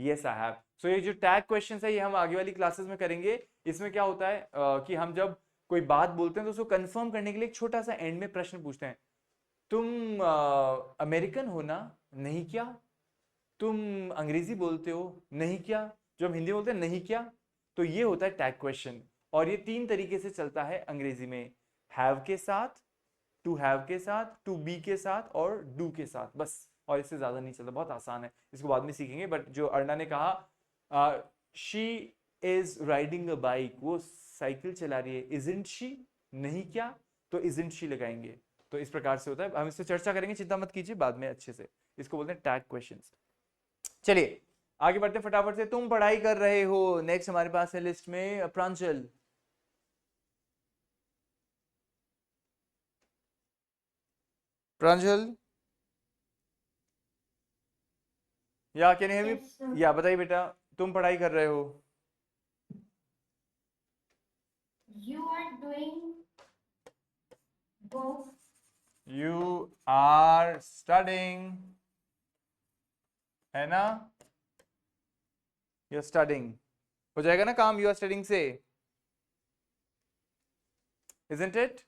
Yes, I have. So ये जो टैग क्वेश्चंस है ये हम आगे वाली क्लासेस में करेंगे. इसमें क्या होता है कि हम जब कोई बात बोलते हैं तो उसको कंफर्म करने के लिए एक छोटा सा एंड में प्रश्न पूछते हैं. तुम अमेरिकन हो ना? नहीं क्या? तुम अंग्रेजी बोलते हो? नहीं क्या? जो हम हिंदी बोलते हैं नहीं क्या? तो ये होता है टैग क्वेश्चन. और ये 3 तरीके से चलता है अंग्रेजी में. हैव के साथ, टू हैव के साथ, टू बी के साथ और डू के साथ, बस. और इससे ज्यादा नहीं चलता. बहुत आसान है, इसको बाद में सीखेंगे. बट जो अर्णा ने कहा she is riding a bike, वो साइकिल चला रही है. इजंट शी, नहीं क्या? तो इजंट शी लगाएंगे. तो इस प्रकार से होता है. हम इस पर चर्चा करेंगे, चिंता मत कीजिए, बाद में अच्छे से. इसको बोलते हैं टैग क्वेश्चंस. चलिए आगे बढ़ते हैं फटाफट से. तुम पढ़ाई कर रहे हो. नेक्स्ट हमारे पास है लिस्ट में प्रांजल. प्रांजल, या can you here Yes, sir. मी? या बताइए बेटा, तुम पढ़ाई कर रहे हो. You are doing both. You are studying, है ना? You are studying. हो जाएगा ना काम यू आर स्टडिंग से? Isn't it?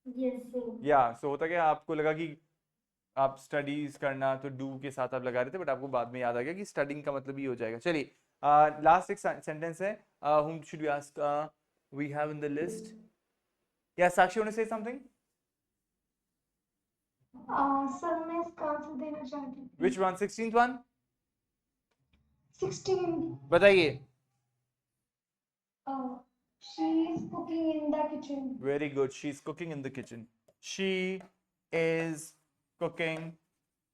Yes, sir. या सो होता क्या, आपको लगा कि आप स्टडीज करना तो डू के साथ आप लगा रहे थे, बट आपको बाद में याद आ गया कि स्टडिंग का मतलब ही हो जाएगा. चलिए लास्ट एक सेंटेंस है. whom should we ask? We have in the list. Yeah, Sakshi, want to say something? Sir मैं इसका आंसर देना चाहती हूँ. Which one? 16th one? 16. बताइए. She is cooking in the kitchen. Very good. She's cooking in the kitchen. She is cooking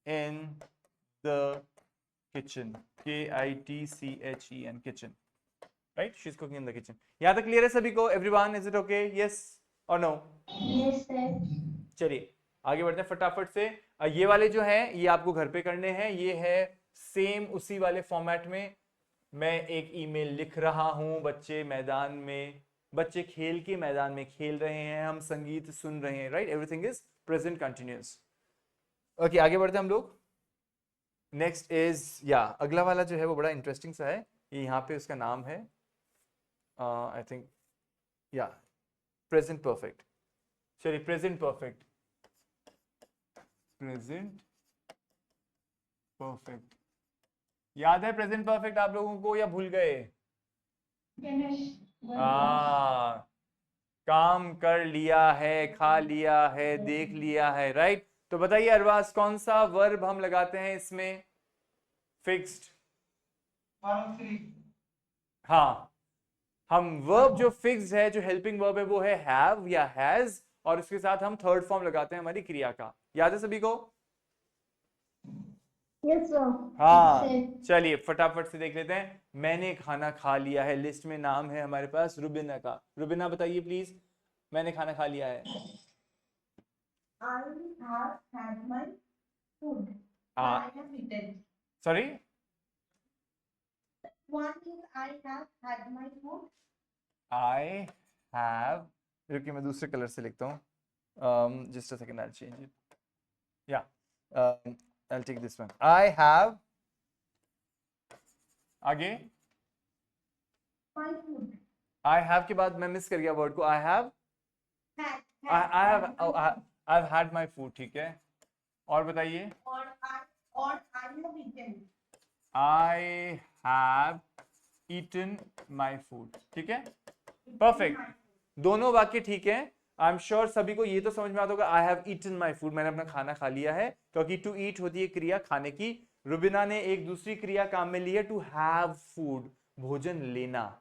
in the kitchen. Kitchen. Kitchen. Right? She's cooking in the kitchen. यहाँ तक clear है सभी को? Everyone, is it okay? Yes or no? Yes, sir. चलिए आगे बढ़ते हैं फटाफट से. ये वाले जो हैं ये आपको घर पे करने हैं. ये है सेम उसी वाले फॉर्मेट में. मैं एक ईमेल लिख रहा हूं. बच्चे मैदान में, बच्चे खेल के मैदान में खेल रहे हैं. हम संगीत सुन रहे हैं. Right? Everything is present continuous. Okay आगे बढ़ते हैं हम लोग. नेक्स्ट इज अगला वाला जो है वो बड़ा इंटरेस्टिंग सा है. ये यहाँ पे उसका नाम है आई थिंक प्रेजेंट परफेक्ट. चलिए प्रेजेंट परफेक्ट. प्रेजेंट परफेक्ट याद है? प्रेजेंट परफेक्ट आप लोगों को या भूल गए? काम कर लिया है, खा लिया है, देख लिया है. राइट? तो बताइए अरबाज, कौन सा वर्ब हम लगाते हैं इसमें? फिक्स्ड. Verb 3. हाँ, हम वर्ब जो फिक्स्ड है, जो हेल्पिंग वर्ब है, वो है हैव या हैज, और उसके साथ हम थर्ड फॉर्म लगाते हैं हमारी क्रिया का. याद है सभी को? Yes, sir. हाँ. Yes, चलिए फटाफट से देख लेते हैं. मैंने खाना खा लिया है. लिस्ट में नाम है हमारे पास रुबिना का. रुबिना बताइए प्लीज, मैंने खाना खा लिया है. I have had my food. हाँ. I have eaten. Sorry. One is I have had my food. I have, रुकिए मैं दूसरे कलर से लिखता हूँ. Just a second, I'll change it. Yeah, I'll take this one. I have. आगे. My food. I have के बाद मैं मिस कर गया वर्ड को. I have. Had. I have. I've had my food. ठीक है. और बताइए. Or I have eaten. I have eaten my food. ठीक है. Perfect. दोनों वाक्य ठीक है. आई एम श्योर सभी को ये तो समझ में आता होगा. I have eaten my food, मैंने अपना खाना खा लिया है. क्योंकि टू ईट होती है क्रिया खाने की. रुबिना ने एक दूसरी क्रिया काम में ली है, टू हैव फूड, भोजन लेना,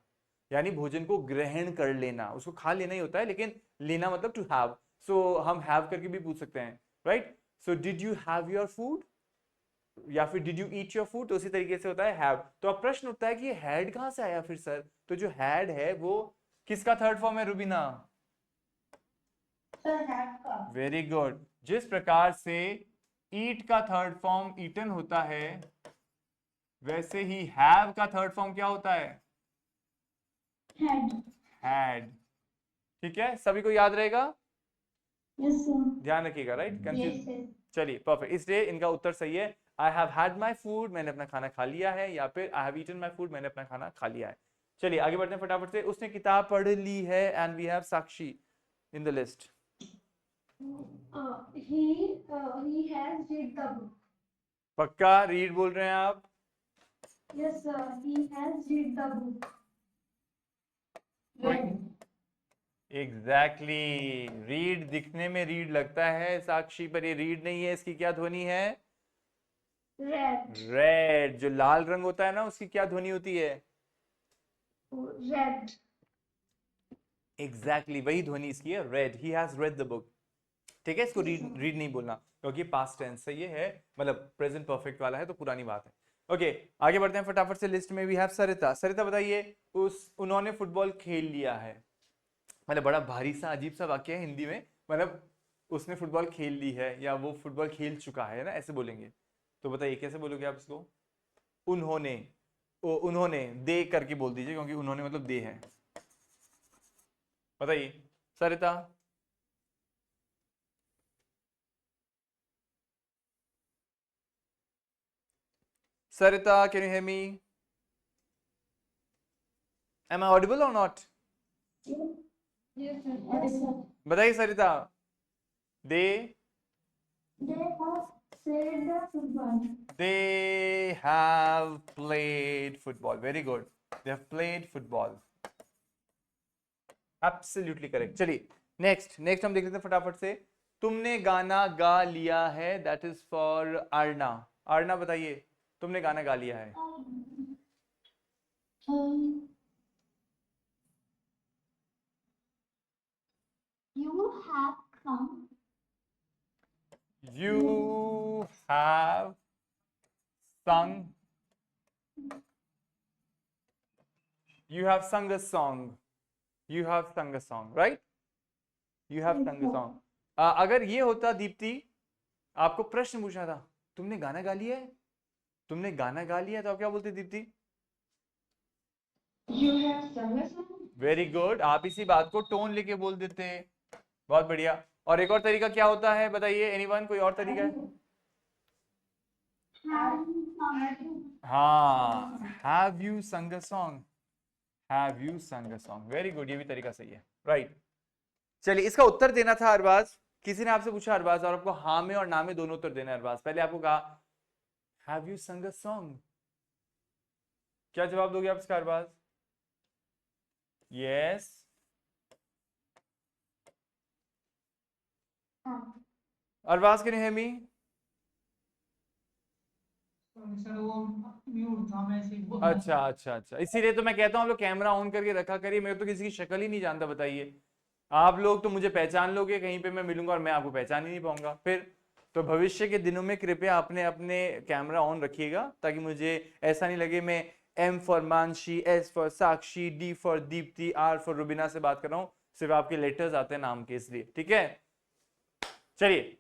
यानी भोजन को ग्रहण कर लेना. उसको खा लेना ही होता है, लेकिन लेना मतलब टू हैव. सो हम हैव करके भी पूछ सकते हैं. Right? So did you have your food, या फिर did you eat your food, तो उसी तरीके से होता है हैव. तो अब प्रश्न उठता है कि हैड कहां से आया फिर सर? तो जो हैड है वो किसका थर्ड फॉर्म है रुबिना? Sir, have का. Very good. जिस प्रकार से ईट का थर्ड फॉर्म ईटन होता है, वैसे ही हैव का थर्ड फॉर्म क्या होता है? Had. had. ठीक है, सभी को याद रहेगा, Yes, sir. ध्यान रखिएगा, राइट? Confuse, Yes, sir. चलिए परफेक्ट, इसलिए इनका उत्तर सही है। I have had my food, मैंने अपना खाना खा लिया है, या फिर I have eaten my food, मैंने अपना खाना खा लिया है। चलिए आगे बढ़ते हैं फटाफट से। उसने किताब पढ़ ली है, and we have Sakshi in the list. He has read the book. पक्का रीड बोल रहे हैं आप? Yes, sir. He has read the book. Read. Exactly, read दिखने में रीड लगता है साक्षी, पर ये रीड नहीं है, इसकी क्या ध्वनि है? Red. रेड। जो लाल रंग होता है ना, उसकी क्या ध्वनि होती है? Red. एग्जैक्टली वही ध्वनि इसकी है, red. He has read the book. ठीक है, इसको रीड रीड नहीं बोलना, क्योंकि पास्ट टेंस से ये है, मतलब प्रेजेंट परफेक्ट वाला है, तो पुरानी बात है। ओके आगे बढ़ते हैं फटाफट से। लिस्ट में वी हैव सरिता। सरिता बताइए, उन्होंने फुटबॉल खेल लिया है, मतलब बड़ा भारी सा अजीब सा वाक्य है हिंदी में, मतलब उसने फुटबॉल खेल ली है या वो फुटबॉल खेल चुका है ना, ऐसे बोलेंगे। तो बताइए कैसे बोलोगे आप इसको? उन्होंने, उन्होंने दे करके बोल दीजिए, क्योंकि उन्होंने मतलब दे है। बताइए सरिता। Sarita, can you hear me? Am I audible or not? Yes, sir. Yes, sir. बताइए सरिता। They They have played the football. they have played football. Very good. They have played football. Absolutely correct. चलिए नेक्स्ट हम देख लेते हैं फटाफट से। तुमने गाना गा लिया है, दैट इज फॉर अर्ना। अर्ना बताइए, तुमने गाना गा लिया है। You have sung. You have sung. You have sung a song. You have sung a song, right? You have sung a song. अगर ये होता दीप्ति, आपको प्रश्न पूछना था, तुमने गाना गा लिया है, तुमने गाना गा लिया, तो आप क्या बोलते Deepti? You have sung a song. Very good, आप इसी बात को टोन लेके बोल देते, बहुत बढ़िया। और एक और तरीका क्या होता है बताइए, एनीवन, कोई और तरीका है? Have you sung? हाँ, हैव यू संग अ सॉन्ग, हैव यू संग अ सॉन्ग, वेरी गुड, ये भी तरीका सही है, राइट। चलिए इसका उत्तर देना था अरबाज। किसी ने आपसे पूछा अरबाज, और आपको हाँ में और ना में दोनों उत्तर देना है अरबाज। पहले आपको कहा हैव यू संग अ सॉन्ग, क्या जवाब दोगे आप इसका Arbaaz? Yes. Arbaaz can you hear me? Sir वो म्यूट था, मैं ऐसे ही बोल अच्छा अच्छा अच्छा, इसीलिए तो मैं कहता हूँ आप लोग कैमरा ऑन करके रखा करिए। मैं तो किसी की शक्ल ही नहीं जानता, बताइए। आप लोग तो मुझे पहचान लोगे, कहीं पे मैं मिलूंगा और मैं आपको पहचान ही नहीं पाऊंगा फिर। तो भविष्य के दिनों में कृपया अपने अपने कैमरा ऑन रखिएगा, ताकि मुझे ऐसा नहीं लगे मैं M for Mansi, S for Sakshi, D for Deepti, R for Rubina से बात कर रहा हूँ, सिर्फ आपके लेटर्स आते हैं नाम के, इसलिए। ठीक है, चलिए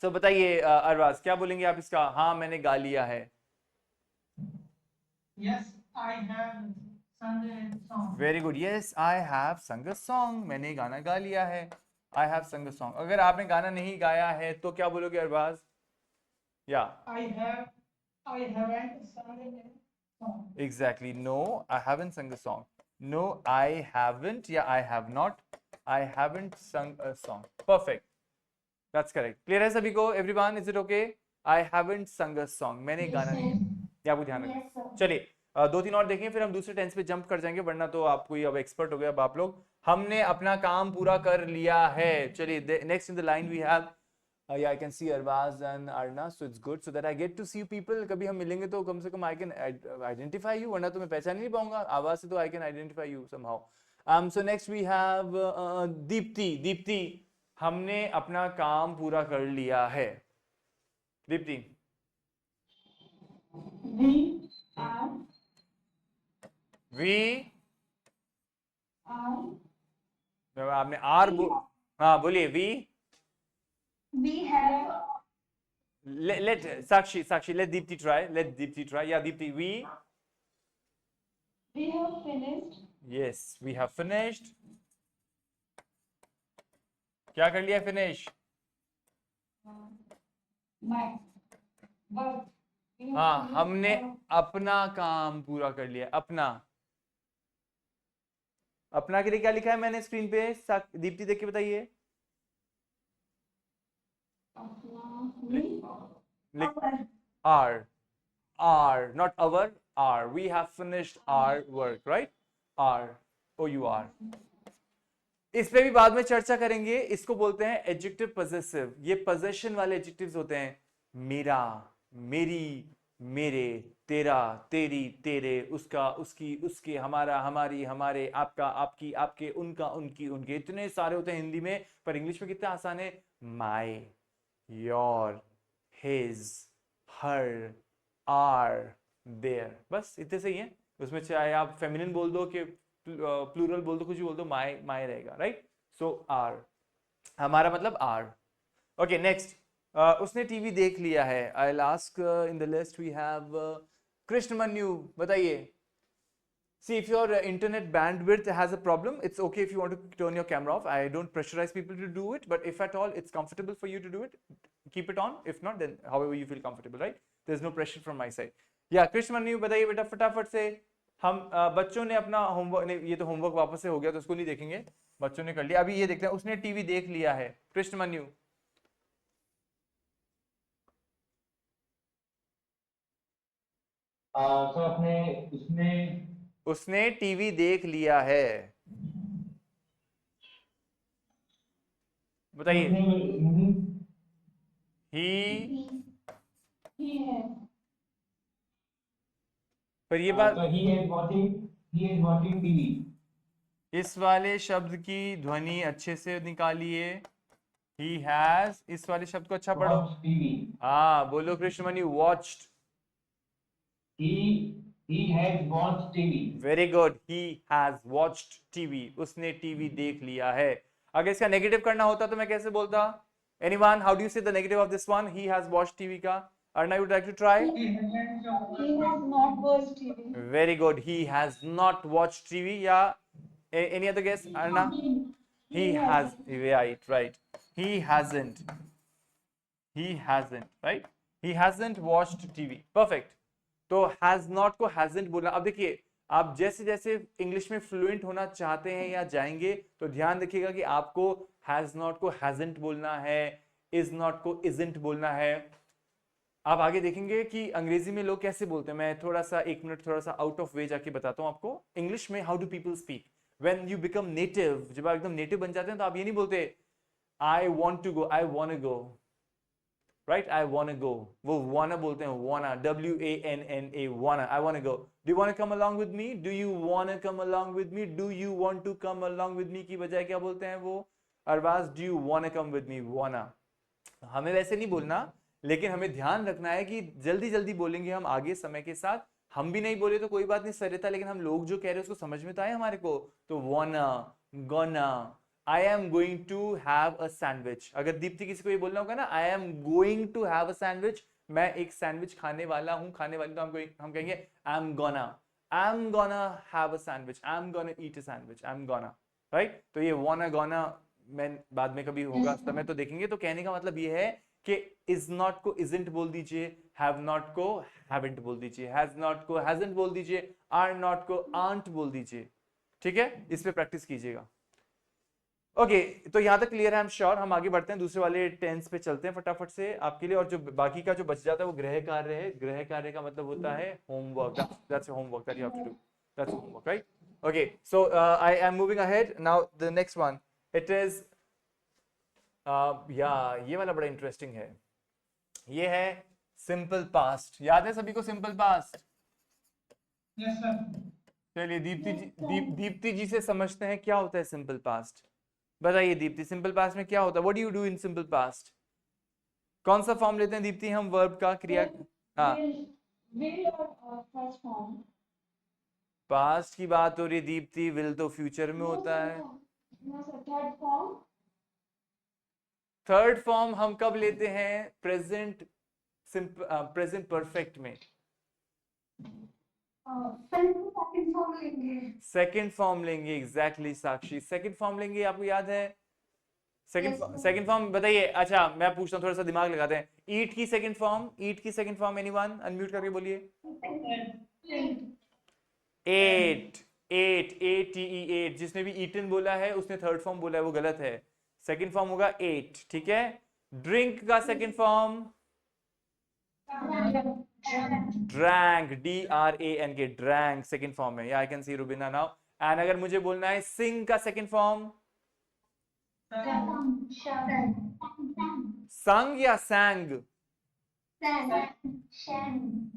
तो बताइए अरबाज, क्या बोलेंगे आप इसका? हाँ मैंने गा लिया है। Yes, I have sung a song. Very good, yes I have संग अ सॉन्ग, मैंने गाना गा लिया है, आई हैव संग अ सॉन्ग। अगर आपने गाना नहीं गाया है तो क्या बोलोगे अरबाज? या I haven't sung a song. Exactly, no I haven't sung a song, no I haven't या I have not, I haven't sung a song, perfect, that's correct. Clear है सभी को? Everyone, is it okay? I haven't sung a song, मैंने गाना नहीं, ये आपको ध्यान रखना। Yes, sir. चलिए दो तीन और देखें, फिर हम दूसरे टेंस पे जंप कर जाएंगे, वरना तो आपको ही अब एक्सपर्ट हो गए अब आप लोग। हमने अपना काम पूरा कर लिया है। चलिए next in the line we have, yeah, I can see Arvaz and Arna, so it's good, so that I get to see you people. कभी हम मिलेंगे तो कम से कम I can identify you, वरना तो मैं पहचान ही नहीं पाऊंगा आवाज से, तो I can identify you somehow. So next we have Deepti. Deepti, हमने अपना काम पूरा कर लिया है। दीप्ति। We are आपने आर हाँ बोलिए। we have let Sakshi let Deepti try, yeah Deepti, we We have finished. Yes, we have finished. क्या कर लिया finish? My work. We have हाँ, finished हमने our अपना काम पूरा कर लिया. अपना अपना के लिए क्या लिखा है मैंने स्क्रीन पे? दीप्ति देख के बताइए. लिख our, not our, our. We have finished our work, right? Our, our. इस पे भी बाद में चर्चा करेंगे. इसको बोलते हैं एडजेक्टिव पजेसिव. ये पोजेशन वाले एडजेक्टिव्स होते हैं. मेरा, मेरी, मेरे, तेरा, तेरी, तेरे, उसका, उसकी, उसके, हमारा, हमारी, हमारे, आपका, आपकी, आपके, उनका, उनकी, उनके. इतने सारे होते हैं हिंदी में, पर इंग्लिश में कितना आसान है. My, your, his, her, our, their. बस इतने से ही है. उसमें चाहे आप फेमिनिन बोल दो कि प्लूरल बोल दो, कुछ भी बोल दो, माई माई रहेगा. राइट. सो आर, हमारा मतलब आर. Okay, next. उसने टीवी देख लिया है. I will ask in the list we have Krishnamanyu. बताइए. See, if your internet bandwidth has a problem, it's okay if you want to turn your camera off. I don't pressurize people to do it, but if at all it's comfortable for you to do it, keep it on. If not, then however you feel comfortable, right? There's no pressure from my side. Yeah, कृष्णमन्यु बताइए बेटा फटाफट से. हम बच्चों ने अपना होमवर्क, नहीं ये तो होमवर्क वापस से हो गया तो उसको नहीं देखेंगे. बच्चों ने कर लिया. अभी ये देखते हैं. उसने टीवी देख लिया है. कृष्णमन्यु. तो अपने उसने टीवी देख लिया है. बताइए. ही, He has. पर ये बात, तो he is watching TV. इस वाले शब्द की ध्वनि अच्छे से निकालिए. He has, इस वाले शब्द को अच्छा पढ़ो. Watched TV. हाँ बोलो Krishnamani. watched. He has watched TV. Very good. He has watched TV. उसने टीवी देख लिया है. अगर इसका नेगेटिव करना होता तो मैं कैसे बोलता? Anyone, how do you say the negative of this one? He has watched TV का. Arna, you would like to try? he hasn't He has not watched TV. Very good. He has not watched TV. Yeah. Any other guess? Arna? He has. Right, right. He hasn't. He hasn't. Right? He hasn't watched TV. Perfect. तो has not को hasn't बोलना. अब देखिए, आप जैसे जैसे इंग्लिश में फ्लुएंट होना चाहते हैं या जाएंगे तो ध्यान रखिएगा कि आपको has not को hasn't बोलना है, is not को isn't बोलना है. आप आगे देखेंगे कि अंग्रेजी में लोग कैसे बोलते हैं. मैं थोड़ा सा एक मिनट थोड़ा सा आउट ऑफ वे जाके बताता हूँ आपको. इंग्लिश में how do people speak when you become native. जब आप एकदम नेटिव बन जाते हैं तो आप ये नहीं बोलते I want to go, I want to go. Right, I want to go. वो वांना बोलते हैं. Wanna, WANNA, wanna. I want to go. Do you want to come along with me? Do you want to come along with me? Do you want to come along with me की बजाय क्या बोलते हैं वो? Arbaaz, do you want to come with me? Wanna. हमें वैसे नहीं बोलना, लेकिन हमें ध्यान रखना है कि जल्दी जल्दी बोलेंगे हम आगे समय के साथ. हम भी नहीं बोले तो कोई बात नहीं, सरिता, लेकिन हम लोग जो कह रहे हैं उसको समझ में तो आए हमारे को. तो wanna, gonna, I am going to have a sandwich. अगर दीप्ति किसी को ये बोलना होगा ना, I am going to have a sandwich, मैं एक सैंडविच खाने वाला हूँ, खाने वाली, तो हम कहेंगे I'm gonna have a sandwich, I'm gonna eat a sandwich, I'm gonna. right? तो ये wanna, gonna मैं बाद में कभी होगा समय तो देखेंगे. तो कहने का मतलब ये है कि is not को isn't बोल दीजिए, have not को haven't बोल दीजिए, has not को hasn't बोल दीजिए, are not को aren't बोल दीजिए. ठीक है, इस पे प्रैक्टिस कीजिएगा. ओके, तो यहां तक क्लियर है. I am sure. हम आगे बढ़ते हैं, दूसरे वाले टेंस पे चलते हैं फटाफट से आपके लिए. और जो बाकी का जो बच जाता है वो गृह कार्य है. गृह कार्य का मतलब होता है homework. That's homework that you have to do. That's homework, right? Okay, so I am moving ahead now. The next one, it is ये वाला बड़ा इंटरेस्टिंग है. ये है सिंपल पास्ट. याद है सभी को सिंपल पास्ट? yes sir. चलिए दीप्ति जी से समझते हैं क्या होता है सिंपल पास्ट. बताइए दीप्ति, सिंपल पास्ट में क्या होता है? What do you do in simple past? कौन सा फॉर्म लेते हैं दीप्ति हम वर्ब का, क्रिया? हाँ, Will or first form. Past की बात हो रही है दीप्ति. विल तो फ्यूचर में होता है. No sir, third form. Third form हम कब लेते हैं? प्रेजेंट परफेक्ट में. सेकंड फॉर्म लेंगे। सेकंड फॉर्म लेंगे, एग्जैक्टली साक्षी, सेकंड फॉर्म लेंगे, आपको याद है? सेकंड फॉर्म बताइए। अच्छा मैं पूछता हूँ, थोड़ा सा दिमाग लगाते हैं। ईट की सेकंड फॉर्म, ईट की सेकंड फॉर्म, एनीवन अनम्यूट करके बोलिए। एट, एट, एट, जिसने भी ईटन बोला है उसने थर्ड फॉर्म बोला है, वो गलत है। सेकंड फॉर्म होगा एट, ठीक है। ड्रिंक का second form drank, DRANK, drank second form है। I can see Rubina now. And अगर मुझे बोलना है सिंग का सेकंड फॉर्म, संग या सैंग?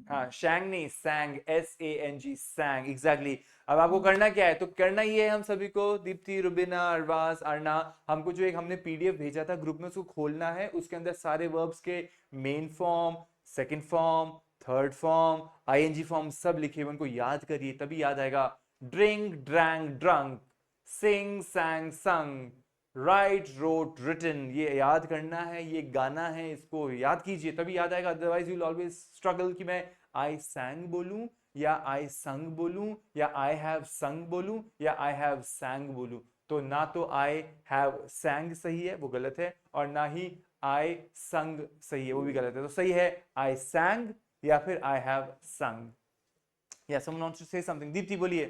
हाँ शैंग नहीं, सैंग, SANG, सैंग, एग्जैक्टली। अब आपको करना क्या है? तो करना ये है हम सभी को, दीप्ति, रुबीना, अरबाज, अर्ना, हमको जो एक हमने PDF भेजा था ग्रुप में, उसको खोलना है। उसके अंदर सारे वर्ब्स के main form, second form, third form, ING form सब लिखे हुए, उनको याद करिए, तभी याद आएगा। ड्रिंक, ड्रैंक, ड्रंक, सिंग, सैंग, संग, राइट, रोट, रिटन, ये याद करना है, ये गाना है, इसको याद कीजिए तभी याद आएगा। Otherwise you will always struggle कि मैं आई सैंग बोलूं या आई संग बोलूं या आई हैव संग बोलूं या आई हैव सैंग बोलूं। तो ना तो आई हैव सैंग सही है, वो गलत है, और ना ही आई संग सही है, वो भी गलत है। तो सही है आई सैंग या फिर आई हैव संग। या someone wants to say something? Deepti बोलिए।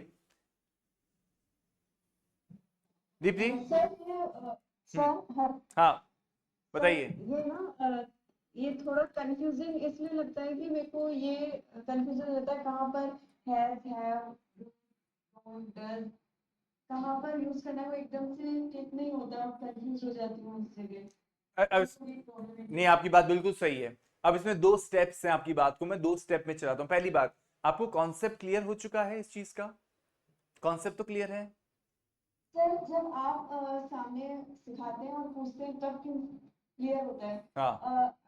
दीप्ति, सर हाँ बताइए। ये ना ये थोड़ा कंफ्यूजिंग इसलिए लगता है कि मेरे को ये कंफ्यूजन रहता है कहाँ पर हैव डज कहाँ पर यूज करना है, वो एकदम से ठीक नहीं होता, कंफ्यूज हो जाती हूँ इस जगह। नहीं आपकी बात बिल्कुल सही है। अब इसमें 2 स्टेप्स हैं, आपकी बात को मैं 2 स्टेप में चलाता हूँ। पहली बात, आपको कॉन्सेप्ट क्लियर हो चुका है इस चीज का? कॉन्सेप्ट तो क्लियर है? सर जब आप सामने सिखाते हैं और पूछते हैं तब क्लियर होता है। हाँ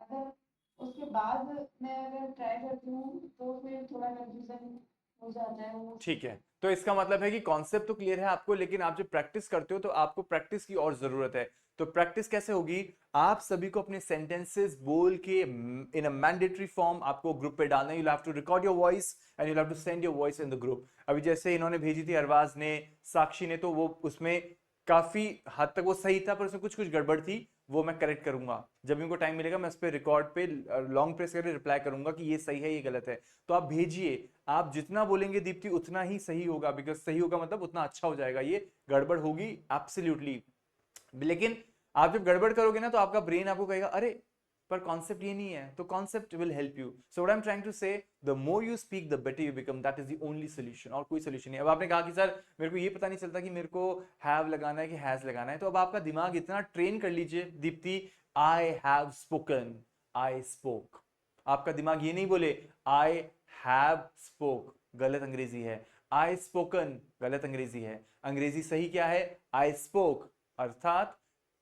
अगर उसके बाद मैं अगर ट्राई करती हूँ तो फिर थोड़ा कंफ्यूजन हो जाता है वो। ठीक है, तो इसका मतलब है कि कॉन्सेप्ट तो क्लियर है आपको, लेकिन आप जब प्रैक्टिस करते हो तो आपको प्रैक्टिस की और जरूरत है। तो प्रैक्टिस कैसे होगी? आप सभी को अपने सेंटेंसेस बोल के इन अ मैंडेटरी फॉर्म आपको ग्रुप पे डालना है। You have to record your voice and you have to send your voice in the group. अभी जैसे इन्होंने भेजी थी अरबाज ने, साक्षी ने, तो वो उसमें काफी हद तक वो सही था, पर उसमें कुछ कुछ गड़बड़ थी, वो मैं करेक्ट करूंगा। जब भी उनको टाइम मिलेगा मैं उस पर रिकॉर्ड पे लॉन्ग प्रेस करके रिप्लाई करूंगा कि ये सही है, ये गलत है। तो आप भेजिए, आप जितना बोलेंगे दीप्ति उतना ही सही होगा, बिकॉज सही होगा मतलब उतना अच्छा हो जाएगा। ये गड़बड़ होगी एब्सोल्युटली, लेकिन आप जब गड़बड़ करोगे ना तो आपका ब्रेन आपको कहेगा अरे पर कॉन्सेप्ट ये नहीं है, तो concept will help you. So what I am trying to say, the more you speak the better you become, that is the only solution, और कोई सोल्यूशन नहीं। अब आपने कहा कि सर मेरे को ये पता नहीं चलता कि मेरे को हैव लगाना है कि हैज लगाना है, तो अब आपका दिमाग इतना ट्रेन कर लीजिए Deepti, I have spoken, I spoke. आपका दिमाग ये नहीं बोले आई हैव स्पोक, गलत अंग्रेजी है। आई स्पोकन, गलत अंग्रेजी है। अंग्रेजी सही क्या है? आई स्पोक, अर्थात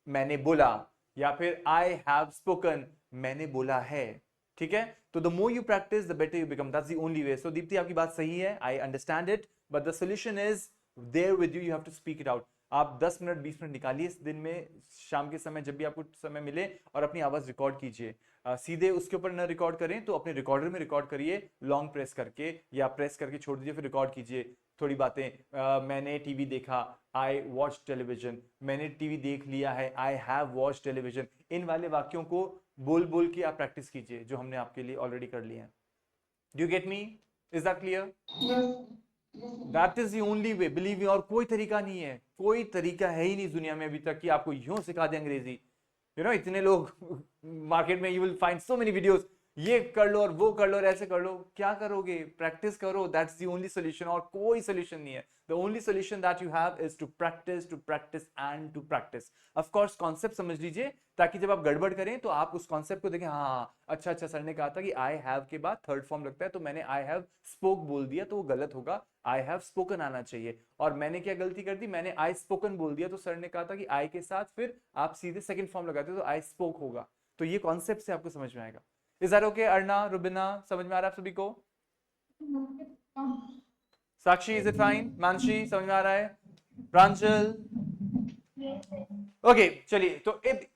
मैंने बोला, या फिर आई हैव स्पोकन, मैंने बोला है। ठीक है, तो the more you practise the better you become, that's the only way. So Deepti आपकी बात सही है, I understand it, but the solution is there with you, you have to speak it out. आप 10 मिनट 20 मिनट निकालिए इस दिन में, शाम के समय जब भी आपको समय मिले, और अपनी आवाज रिकॉर्ड कीजिए। सीधे उसके ऊपर न रिकॉर्ड करें तो अपने रिकॉर्डर में रिकॉर्ड करिए, लॉन्ग प्रेस करके या प्रेस करके छोड़ दीजिए, फिर रिकॉर्ड कीजिए थोड़ी बातें। मैंने टीवी देखा, आई वॉच टेलीविजन, मैंने टीवी देख लिया है, आई हैव वॉच टेलीविजन। इन वाले वाक्यों को बोल बोल के आप प्रैक्टिस कीजिए, जो हमने आपके लिए ऑलरेडी कर लिए हैं। Do you get me? Is that clear? That is the only way, believe me. और कोई तरीका नहीं है, कोई तरीका है ही नहीं दुनिया में अभी तक कि आपको यूं सिखा दे अंग्रेजी। यू नो इतने लोग मार्केट में, you will find so many videos, ये कर लो और वो कर लो और ऐसे कर लो। क्या करोगे? प्रैक्टिस करो, दैट्स द ओनली सोल्यूशन, और कोई सोल्यूशन नहीं है। The only solution that you have is to practise and to practise. Of course concept समझ लीजिए, ताकि जब आप गड़बड़ करें तो आप उस कॉन्सेप्ट को देखें, हाँ अच्छा अच्छा सर ने कहा था कि आई हैव के बाद थर्ड फॉर्म लगता है, तो मैंने आई हैव स्पोक बोल दिया तो वो गलत होगा, आई हैव स्पोकन आना चाहिए। और मैंने क्या गलती कर दी? मैंने आई स्पोकन बोल दिया, तो सर ने कहा था कि आई के साथ फिर आप सीधे सेकंड फॉर्म लगाते तो आई स्पोक होगा। तो ये कॉन्सेप्ट से आपको समझ में आएगा। Is that okay? Arna, Rubina, समझ में आ रहा है आप सभी को? Sakshi, is it fine? Mansi, समझ में आ रहा है? प्रांजल, ओके चलिए। तो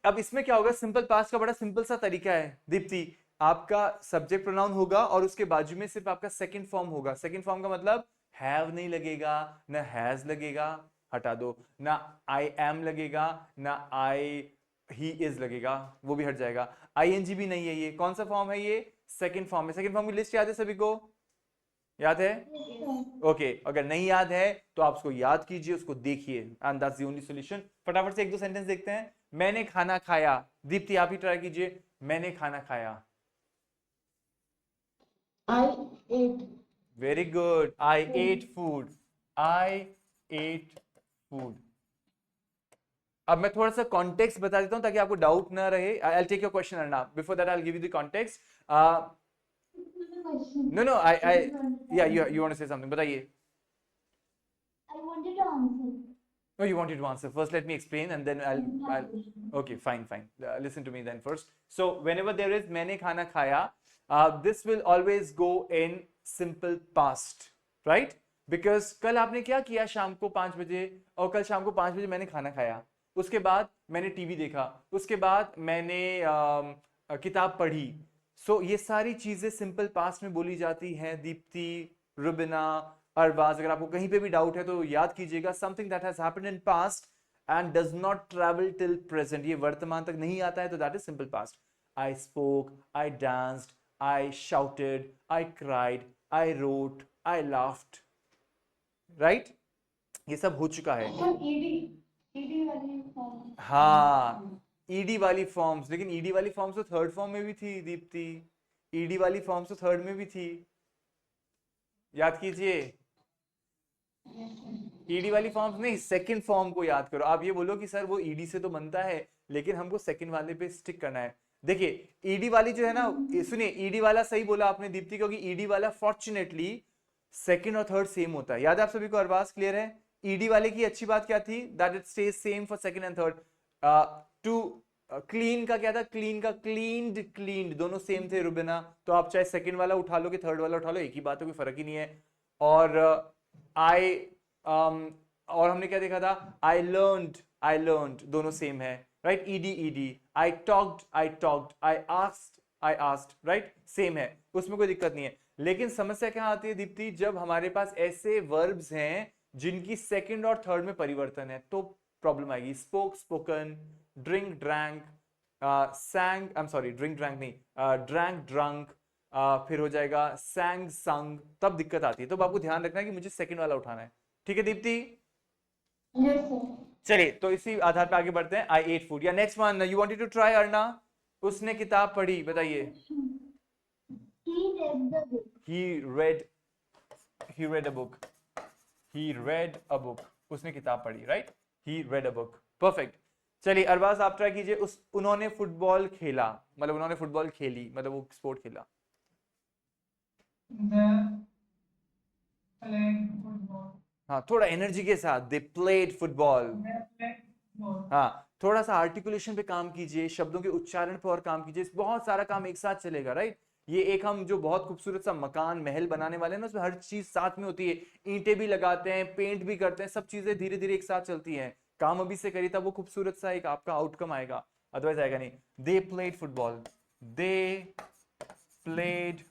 अब इसमें क्या होगा, सिंपल पास्ट का बड़ा सिंपल सा तरीका है दीप्ति। आपका सब्जेक्ट प्रोनाउन होगा और उसके बाजू में सिर्फ आपका सेकंड फॉर्म होगा। सेकंड फॉर्म का मतलब हैव नहीं लगेगा, ना हैज लगेगा, हटा दो, ना आई एम लगेगा, ना आई ही इज लगेगा, वो भी हट जाएगा। आईएनजी भी नहीं है। ये कौन सा फॉर्म है? ये सेकंड फॉर्म है। सेकंड फॉर्म की लिस्ट याद है सभी को? याद है? ओके, अगर नहीं याद है तो आप उसको याद कीजिए, उसको देखिए, and that's the only solution. फटाफट से एक दो सेंटेंस देखते हैं। मैंने खाना खाया। दीप्ति आप ही ट्राई कीजिए, मैंने खाना खाया। I ate. Very good, I ate food. I ate food. अब मैं थोड़ा सा कॉन्टेक्स्ट बता देता हूं ताकि आपको डाउट ना रहे। I will take your question Arnab, before that I will give you the context. No no, I या you want to say something, बताइए। I wanted to answer. No, you wanted to answer. First, let me explain and then I'll okay, fine. Listen to me then first. So, whenever there is मैंने खाना खाया, this will always go in simple past, right? Because कल आपने क्या किया शाम को 5 बजे, और कल शाम को 5 बजे मैंने खाना खाया, उसके बाद मैंने टीवी देखा, उसके बाद मैंने किताब पढ़ी। So, ये सारी चीजें सिंपल पास्ट में बोली जाती हैं। दीप्ति, रुबिना, अरबाज, अगर आपको कहीं पे भी डाउट है तो याद कीजिएगा, something that has happened in past and does not travel till present, ये वर्तमान तक नहीं आता है तो that is simple past. I spoke, I danced, I shouted, I cried, I wrote, I laughed, right? ये सब हो चुका है। ईडी वाली फॉर्म। हाँ, ईडी वाली फॉर्म्स, लेकिन ईडी वाली फॉर्म्स तो थर्ड फॉर्म में भी थी दीप्ति। ईडी वाली फॉर्म्स तो थर्ड में भी थी, याद कीजिए। ईडी वाली फॉर्म्स नहीं, सेकंड फॉर्म को याद करो। आप ये बोलो कि सर वो ईडी से तो बनता है, लेकिन हमको सेकंड वाले पे स्टिक करना है। देखिए ईडी वाली जो है ना, सुनिए, ईडी वाला सही बोला आपने दीप्ति, क्योंकि ईडी वाला फॉर्चुनेटली सेकंड और थर्ड सेम होता है। याद है आप सभी को? अरबाज क्लियर है? ईडी वाले की अच्छी बात क्या थी? That it stays same for second and third. To clean का क्या था? क्लीन का क्लीन्ड, क्लीन्ड दोनों सेम थे रुबिना। तो आप चाहे सेकंड वाला उठा लो कि थर्ड वाला उठा लो, एक ही बात है, कोई फर्क ही नहीं है। और आई और हमने क्या देखा था? आई लर्नड दोनों सेम है, right? ED ED. I talked, I asked, right? Same है, उसमें कोई दिक्कत नहीं है। लेकिन समस्या क्या आती है दीप्ति? जब हमारे पास ऐसे वर्ब्स हैं जिनकी सेकंड और थर्ड में परिवर्तन है तो प्रॉब्लम आएगी। Spoke, spoken, drink, drank, sang, I am sorry, drink drank नहीं, ड्रैंक, ड्रंक, फिर हो जाएगा sang, sung, तब दिक्कत आती है। तो आपको ध्यान रखना है कि मुझे सेकंड वाला उठाना है। ठीक है दीप्ति? Yes, sir. चलिए, तो इसी आधार पे आगे बढ़ते हैं। I ate food. या next one, you wanted to try Arna? उसने किताब पढ़ी, बताइए। He read the book. he read a book. He read a book. उसने किताब पढ़ी, right? He read a book. Perfect. चलिए अरबाज आप ट्राई कीजिए। उन्होंने फुटबॉल खेला, मतलब उन्होंने फुटबॉल खेली, मतलब वो स्पोर्ट खेला। They played football. हाँ, थोड़ा एनर्जी के साथ। They played football. They played football. हाँ, थोड़ा सा आर्टिकुलेशन पे काम कीजिए, शब्दों के उच्चारण पर और काम कीजिए। बहुत सारा काम एक साथ चलेगा, राइट? ये एक हम जो बहुत खूबसूरत सा मकान, महल बनाने वाले हैं ना, उसमें हर चीज साथ में होती है। ईंटें भी लगाते हैं, पेंट भी करते हैं, सब चीजें धीरे धीरे एक साथ चलती हैं। काम अभी से करिए तब वो खूबसूरत सा एक आपका आउटकम आएगा, अदरवाइज आएगा नहीं। They played football, they played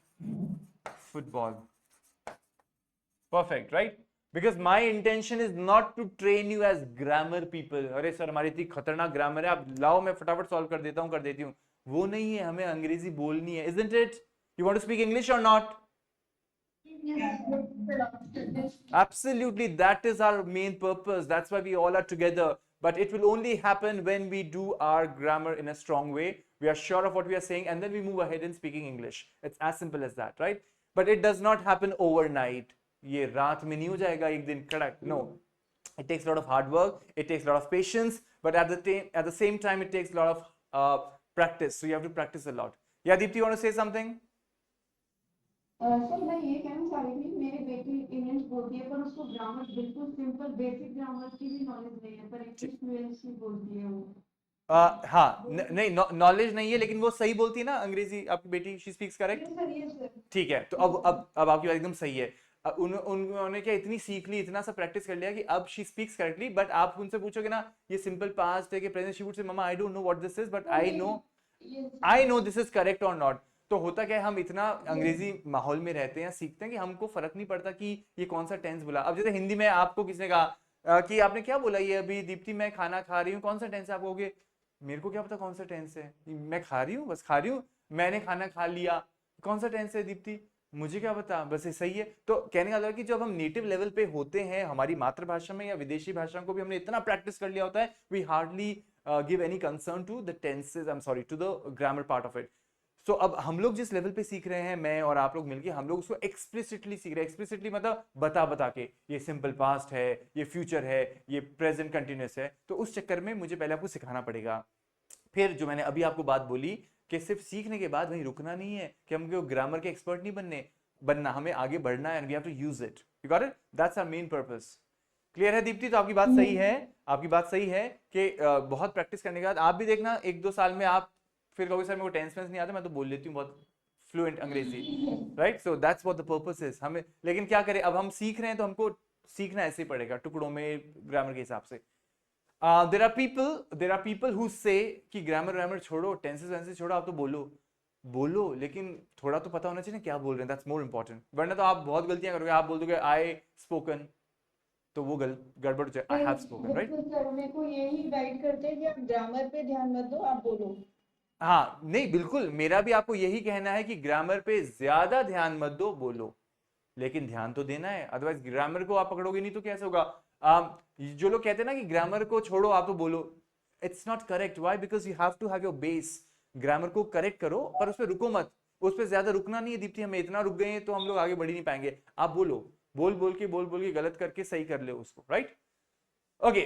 football. Perfect, right? Because my intention is not to train you as grammar people. अरे सर हमारी इतनी खतरनाक ग्रामर है, आप लाओ मैं फटाफट सॉल्व कर देता हूँ, कर देती हूँ। वो नहीं है, हमें अंग्रेजी बोलनी है, isn't it? You want to speak English or not? Absolutely, that is our main purpose. That's why we all are together. But it will only happen when we do our grammar in a strong way. We are sure of what we are saying, and then we move ahead in speaking English. It's as simple as that, right? But it does not happen overnight. ये रात में नहीं हो जाएगा एक दिन कड़क. No, it takes a lot of hard work. It takes a lot of patience. But at the same time, it takes a lot of practice. So you have to practice a lot. Yeah, Deepti, you want to say something? Sir मैं ये कहना चाह रही थी, मेरी बेटी इंग्लिश बोलती है पर उसको ग्रामर बिल्कुल सिंपल बेसिक ग्रामर की भी नॉलेज नहीं है, पर इंग्लिश फ्लुएंटली बोलती है वो। हाँ, नहीं, नॉलेज नहीं है, लेकिन वो सही बोलती है ना अंग्रेजी, आपकी बेटी, she speaks correct. Yes sir. ठीक है, तो अब आपकी बात एकदम सही है। उन्होंने क्या इतनी सीख ली, इतना सा प्रैक्टिस कर लिया कि अब शी स्पीक्स करेक्टली। बट आप उनसे पूछोगे ना ये सिंपल पास्ट है कि present, she would say mamma I don't know what this is, but I know this is correct or not. तो होता क्या है, हम इतना अंग्रेजी माहौल में रहते हैं, सीखते हैं कि हमको फर्क नहीं पड़ता कि ये कौन सा टेंस बोला। अब जैसे हिंदी में आपको किसने कहा कि आपने क्या बोला ये अभी, दीप्ति मैं खाना खा रही हूँ, कौन सा टेंस है? आप कहोगे मेरे को क्या पता कौन सा टेंस है, मैं खा रही हूँ, बस खा रही हूँ। मैंने खाना खा लिया, कौन सा टेंस है दीप्ति, मुझे क्या पता, बस ये सही है। तो कहने का मतलब कि जब हम नेटिव लेवल पे होते हैं, हमारी मातृभाषा में या विदेशी भाषा को भी हमने इतना प्रैक्टिस कर लिया होता है, we hardly give any concern to the tenses, I am sorry, to the grammar part of it. So अब हम लोग जिस लेवल पे सीख रहे हैं, मैं और आप लोग मिलके, हम लोग उसको एक्सप्लिसिटली सीख रहे हैं। एक्सप्लिसिटली मतलब बता बता के, ये सिंपल पास्ट है, ये फ्यूचर है, ये प्रेजेंट कंटिन्यूस है। तो उस चक्कर में मुझे पहले आपको सिखाना पड़ेगा। फिर जो मैंने अभी आपको बात बोली कि सिर्फ सीखने के बाद वहीं रुकना नहीं है, कि हमको ग्रामर के एक्सपर्ट नहीं बनना, हमें आगे बढ़ना है, and we have to use it. You got it? That's our main purpose. Clear है दीप्ति? तो आपकी बात सही है, आपकी बात सही है कि बहुत प्रैक्टिस करने के बाद आप भी देखना 1-2 साल में आप फिर कहोगे सर मेरे को टेंस नहीं आता, मैं तो बोल लेती हूँ बहुत फ्लुएंट अंग्रेजी, right? So that's what the purpose is. हमें लेकिन क्या करें, अब हम सीख रहे हैं तो हमको सीखना ऐसे ही पड़ेगा, टुकड़ों में, ग्रामर के हिसाब से। देयर आर पीपल हु से कि ग्रामर छोड़ो, टेंसेस वेंसेस छोड़ो, आप तो बोलो, लेकिन थोड़ा तो पता होना चाहिए ना क्या बोल रहे हैं, दैट्स मोर इंपॉर्टेंट। वरना तो आप बहुत गलतियां करोगे, आप बोल दोगे आई स्पोकन, तो वो गड़बड़ हो जाए, आई हैव स्पोकन, राइट? बिल्कुल सर, मेरे को यही गाइड करते हैं कि आप ग्रामर पे ध्यान मत दो, आप बोलो। हाँ नहीं बिल्कुल, मेरा भी आपको यही कहना है कि ग्रामर पे ज्यादा ध्यान मत दो, बोलो, लेकिन ध्यान तो देना है, अदरवाइज ग्रामर को आप पकड़ोगे नहीं तो कैसे होगा। जो लोग कहते हैं ना कि ग्रामर को छोड़ो आप तो बोलो, it's not correct. Why? Because you have to have your base. Grammar को करेक्ट करो पर उस पर रुको मत, उस पर ज्यादा रुकना नहीं है दीप्ति, हमें इतना रुक गए हैं तो हम लोग आगे बढ़ ही नहीं पाएंगे। आप बोलो, बोल के गलत करके सही कर ले उसको, राइट? ओके,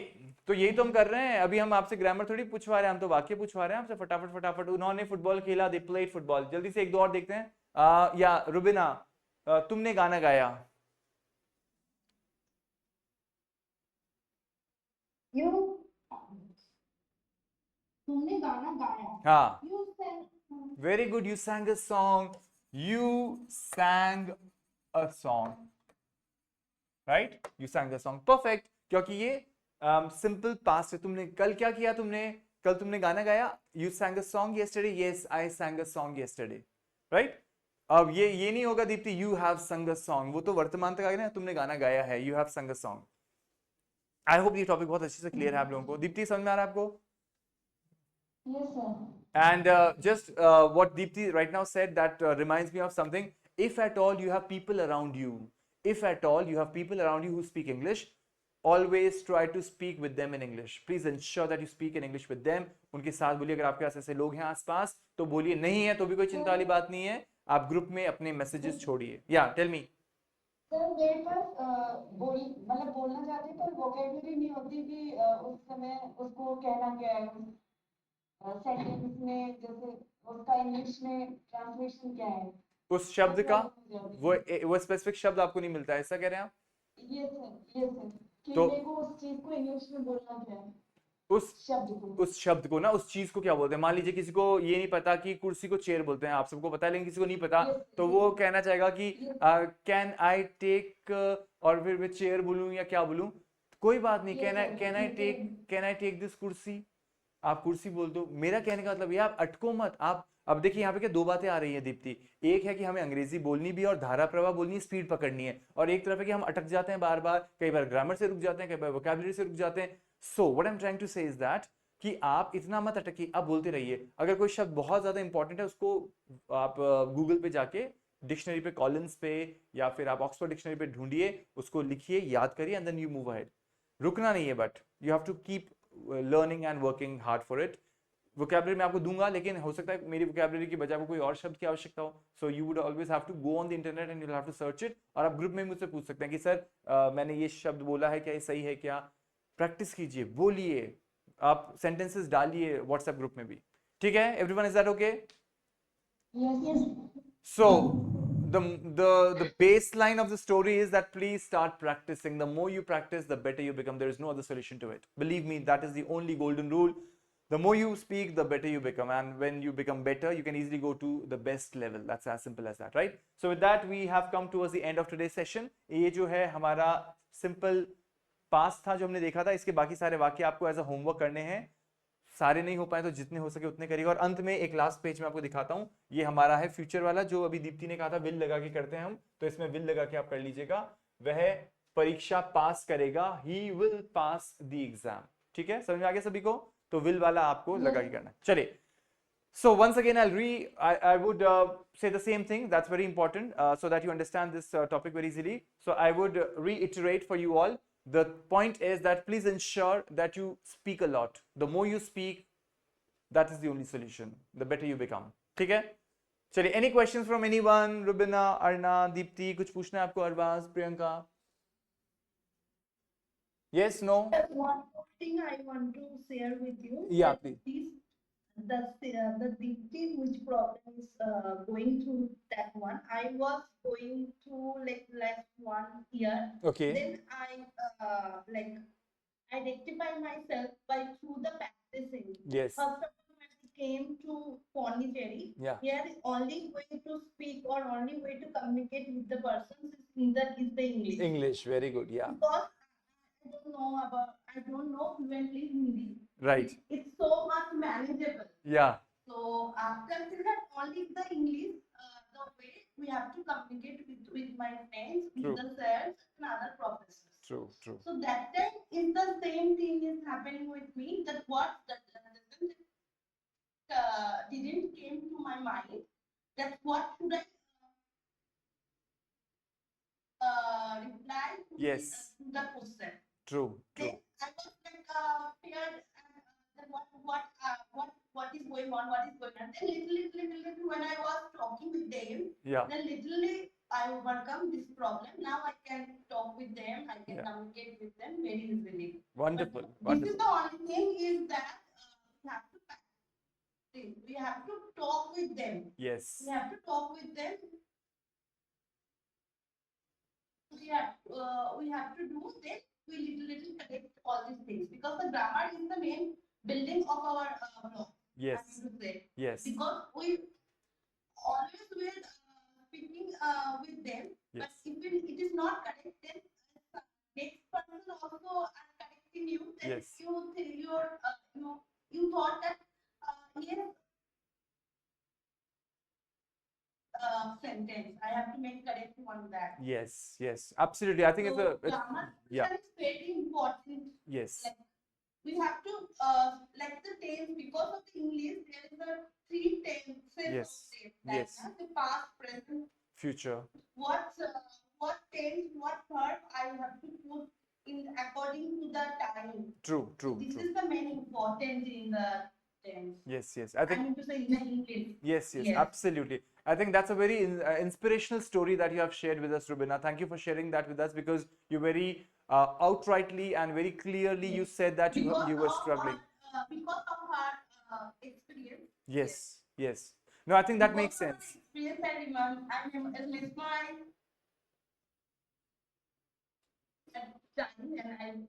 तो यही तो हम कर रहे हैं। अभी हम आपसे ग्रामर थोड़ी पूछवा रहे हैं, हम तो वाक्य पूछवा रहे हैं आपसे फटाफट। उन्होंने फुटबॉल खेला, दे प्लेड फुटबॉल। जल्दी से 1-2 और देखते हैं। या रुबिना, तुमने गाना गाया। तुमने गाना गाया। हाँ, You sang. Very good, you sang a song, you sang a song, right? You sang a song, perfect. क्योंकि ये सिंपल पास्ट है। तुमने कल क्या किया, कल तुमने गाना गाया, you sang a song yesterday, yes I sang a song yesterday, right? अब ये नहीं होगा Deepti you have sung a song, वो तो वर्तमान तक आ गया ना, तुमने गाना गाया है, you have sung a song। I hope ये टॉपिक बहुत अच्छे से क्लियर है आप लोगों को। दीप्ति समझ में आ रहा है आपको? Yes sir. And just what Deepthi right now said, that reminds me of something. If at all you have people around you, who speak English, always try to speak with them in English. Please ensure that you speak in English with them. उनके साथ बोलिए। अगर आपके पास ऐसे लोग हैं आसपास तो बोलिए, नहीं है तो भी कोई चिंता वाली बात नहीं है, आप ग्रुप में अपने मैसेजेस छोड़िए। या टेल मी। सर मेरे पास बोलना चाहते पर वोकैबुलरी नहीं होती कि उस समय उसको कहना क्या है, सेंटेंस में जैसे उसका इंग्लिश में ट्रांसलेशन क्या है, उस शब्द का वो स्पेसिफिक शब्द आपको नहीं मिलता है, ऐसा कह रहे हैं आप? ये सर कि तो मेरे को उस चीज को इंग्लिश में बोलना क्या है, उस शब्द को ना, उस चीज को क्या बोलते हैं। मान लीजिए किसी को ये नहीं पता कि कुर्सी को चेयर बोलते हैं, आप सबको पता है लेकिन किसी को नहीं पता, तो वो कहना चाहेगा कि कैन आई टेक, और फिर मैं चेयर बोलूं या क्या बोलूं, कोई बात नहीं, कैन आई टेक दिस कुर्सी, आप कुर्सी बोल दो। मेरा कहने का मतलब ये, आप अटको मत। आप अब देखिए यहाँ पे क्या 2 बातें आ रही हैं दीप्ति। एक है कि हमें अंग्रेजी बोलनी भी और धारा प्रवाह बोलनी, स्पीड पकड़नी है, और एक तरफ है कि हम अटक जाते हैं बार बार, कई बार ग्रामर से रुक जाते हैं, कई बार वोकैबुलरी से रुक जाते हैं। So what I am trying to say is that कि आप इतना मत अटकिए, आप बोलते रहिए। अगर कोई शब्द बहुत ज्यादा इंपॉर्टेंट है, उसको आप गूगल पे जाके डिक्शनरी पे, कॉलिन्स पे, या फिर आप ऑक्सफोर्ड डिक्शनरी पे ढूंढिए, उसको लिखिए, याद करिए, and then you move ahead. रुकना नहीं है, but you have to keep learning and working hard for it. Vocabulary मैं आपको दूंगा, लेकिन हो सकता है मेरी वोकैबुलरी की बजाय कोई और शब्द की आवश्यकता हो, so you would always have to go on the internet and you will have to search it. और आप ग्रुप में मुझसे पूछ सकते हैं कि सर मैंने ये शब्द बोला है, क्या ये सही है क्या? प्रैक्टिस कीजिए, बोलिए, आप सेंटेंसेस डालिए व्हाट्सएप ग्रुप में भी, ठीक है? Everyone, is that okay? Yes. So the baseline of the story is that please start practicing. The more you practice, the better you become. There is no other solution to it. Believe me, that is the only golden rule. The more you speak, the better you become, and when you become better, you can easily go to the best level. That's as simple as that, right? So with that, we have come towards the end of today's session. ये जो है हमारा simple past था जो हमने देखा था, इसके बाकी सारे वाक्य आपको as a homework करने हैं। सारे नहीं हो पाए तो जितने हो सके उतने करिएगा। और अंत में एक लास्ट पेज में आपको दिखाता हूँ, ये हमारा है फ्यूचर वाला, जो अभी दीप्ति ने कहा था विल लगा के करते हैं हम, तो इसमें विल लगा के आप कर लीजिएगा। वह परीक्षा पास करेगा, he will pass the exam. ठीक है, समझ में आ गया सभी को? तो विल वाला आपको लगा के करना है। चलिए, so once again I would say the same thing, that's very important, so that you understand this topic very easily. So I would reiterate for you all, the point is that please ensure that you speak a lot. The more you speak, that is the only solution, the better you become. ठीक है, चलिए, any questions from anyone? Rubina, अर्ना, दीप्ति, कुछ पूछना है आपको? Arbaaz, Priyanka? Yes, no? One more thing I want to share with you. Yeah, that please. the Deepti which problem is going through that one. I was going through like last 1 year. Okay. Then I rectify myself by through the practicing. Yes. First of all, when I came to Pondicherry, Yeah. here is only way to speak or only way to communicate with the persons is the English. English, very good. Yeah. Because I don't know fluently Hindi. Right. It's so much manageable. Yeah. So after that, only the English, the way we have to communicate with my friends, with True. the sirs and other professors. True. True. So that time is the same thing is happening with me. That what that didn't came to my mind. That what should I reply to Yes. the question. True. True. Then I was like feared that what is going on, Then little when I was talking with them, Yeah. then literally I overcome this problem. Now I can talk with them, I can Yeah. communicate with them very easily. Wonderful. But this Wonderful. is the only thing is that we have to practice. We have to talk with them. Yes. We have to talk with them. We have to do this. We little correct all these things because the grammar is the main building of our blog. Yes. I mean to say. Yes. Because we always will speaking with them, but Yes. if it is not correct, then next person also are correcting you. Then Yes. you thought that yes. Sentence. I have to make correct on that. Yes. Yes. Absolutely. I think So grammar yeah. is very important. Yes. Like, we have to like the tense because of the English there is a 3 tenses Yes. of tense. Like, Yes. the past, present, Future. what tense, what verb I have to put in according to the time. True. True. This True. is the main important in the tense. Yes. Yes. I think. I mean to say in the English. Yes, yes, Yes. absolutely. I think that's a very inspirational story that you have shared with us, Rubina. Thank you for sharing that with us because you very outrightly and very clearly you said that you were struggling. Because of her experience. Yes, yes. No, I think that makes Because of sense. her experience, I remember, at least my time, and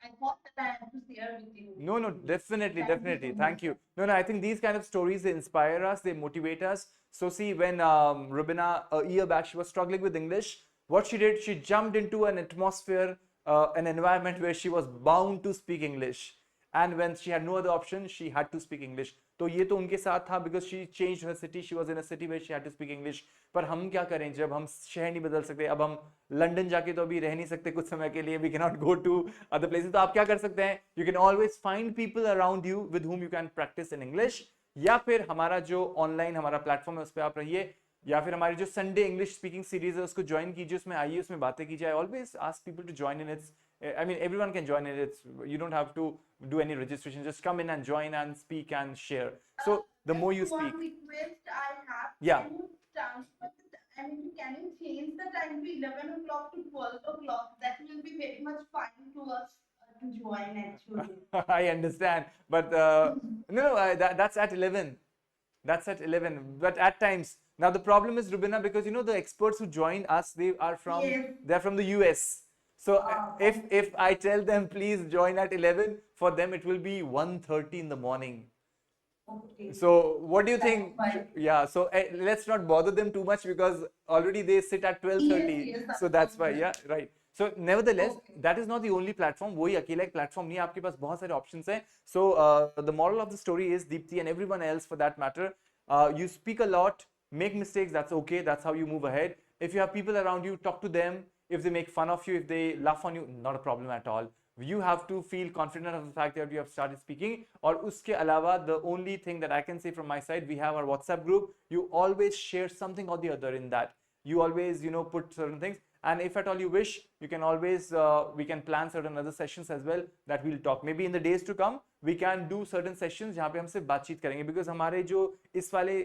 I thought that I had to share with you. No, no, definitely, Thank you definitely. so Thank much. you. No, no, I think these kind of stories, they inspire us, they motivate us. So see, when Rubina, a year back, she was struggling with English, what she did, she jumped into an atmosphere, an environment where she was bound to speak English. And when she had no other option, she had to speak English. तो ये तो उनके साथ था because she changed her city, she was in a city where she had to speak English. पर हम क्या करें जब हम शहर नहीं बदल सकते, अब हम लंदन जाके तो अभी रह नहीं सकते कुछ समय के लिए, we cannot go to other places. तो आप क्या कर सकते हैं, you can always find people around you with whom you can practice in English, या फिर हमारा जो ऑनलाइन हमारा प्लेटफॉर्म है उस पर आप रहिए, या फिर हमारी जो संडे इंग्लिश स्पीकिंग सीरीज है उसको ज्वाइन कीजिए, उसमें आइए, उसमें बातें कीजिए. I always ask people to join in. It's I mean, everyone can join it. You don't have to do any registration. Just come in and join and speak and share. So the more you Just speak, one request I have. Yeah. Can you transfer can you change the time to 11 o'clock to 12 o'clock? That will be very much fine to us to join actually. I understand, but no, that's at 11. That's at 11. But at times, now the problem is, Rubina, because you know the experts who join us, they are from Yes. they're from the US. So Ah, if I tell them please join at 11, for them it will be 1:30 in the morning. Okay. So what do you That's think? fine. Yeah, so let's not bother them too much because already they sit at 12:30. Yes, So that's why, absolutely. yeah, right. So nevertheless, that is not the only platform. वही अकेला एक platform नहीं है, आपके पास बहुत सारे options हैं. So the moral of the story is, Deepti and everyone else for that matter, you speak a lot, make mistakes, that's okay, that's how you move ahead. If you have people around you, talk to them. If they make fun of you, if they laugh on you, not a problem at all. You have to feel confident of the fact that you have started speaking. और उसके अलावा, the only thing that I can say from my side, we have our WhatsApp group. You always share something or the other in that. You always, you know, put certain things. And if at all you wish, you can always, we can plan certain other sessions as well that we'll talk. Maybe in the days to come, we can do certain sessions जहाँ पे हम सिर्फ बातचीत करेंगे. Because हमारे जो इस वाले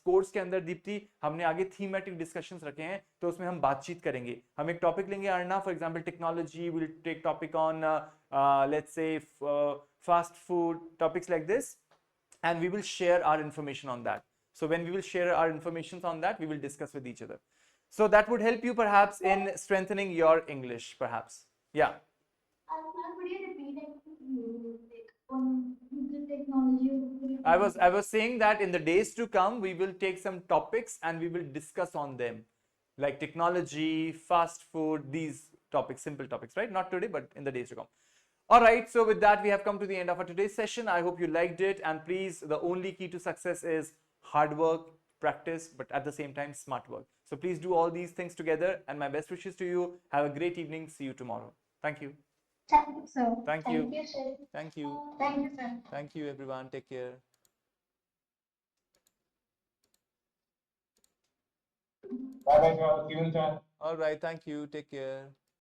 कोर्स के अंदर, दीप्ति, हमने आगे thematic discussions रखे हैं, तो उसमें हम बातचीत करेंगे. हम एक टॉपिक लेंगे Arna, for example technology, we'll take topic on let's say fast food, topics like this, and we will share our information on that. So when we will share our information on that, we will discuss with each other. So that would help you perhaps in strengthening your English, perhaps. Yeah. Could you repeat it? Like on the technology. I was saying that in the days to come, we will take some topics and we will discuss on them, like technology, fast food, these topics, simple topics, right? Not today, but in the days to come. All right. So with that, we have come to the end of our today's session. I hope you liked it. And please, the only key to success is hard work, practice, but at the same time, smart work. So please do all these things together. And my best wishes to you. Have a great evening. See you tomorrow. Thank you. Thank you, sir. Thank you. Thank you, sir. Thank you. Thank you, sir. Thank you, everyone. Take care. Bye bye, sir. See you, sir. All right. Thank you. Take care.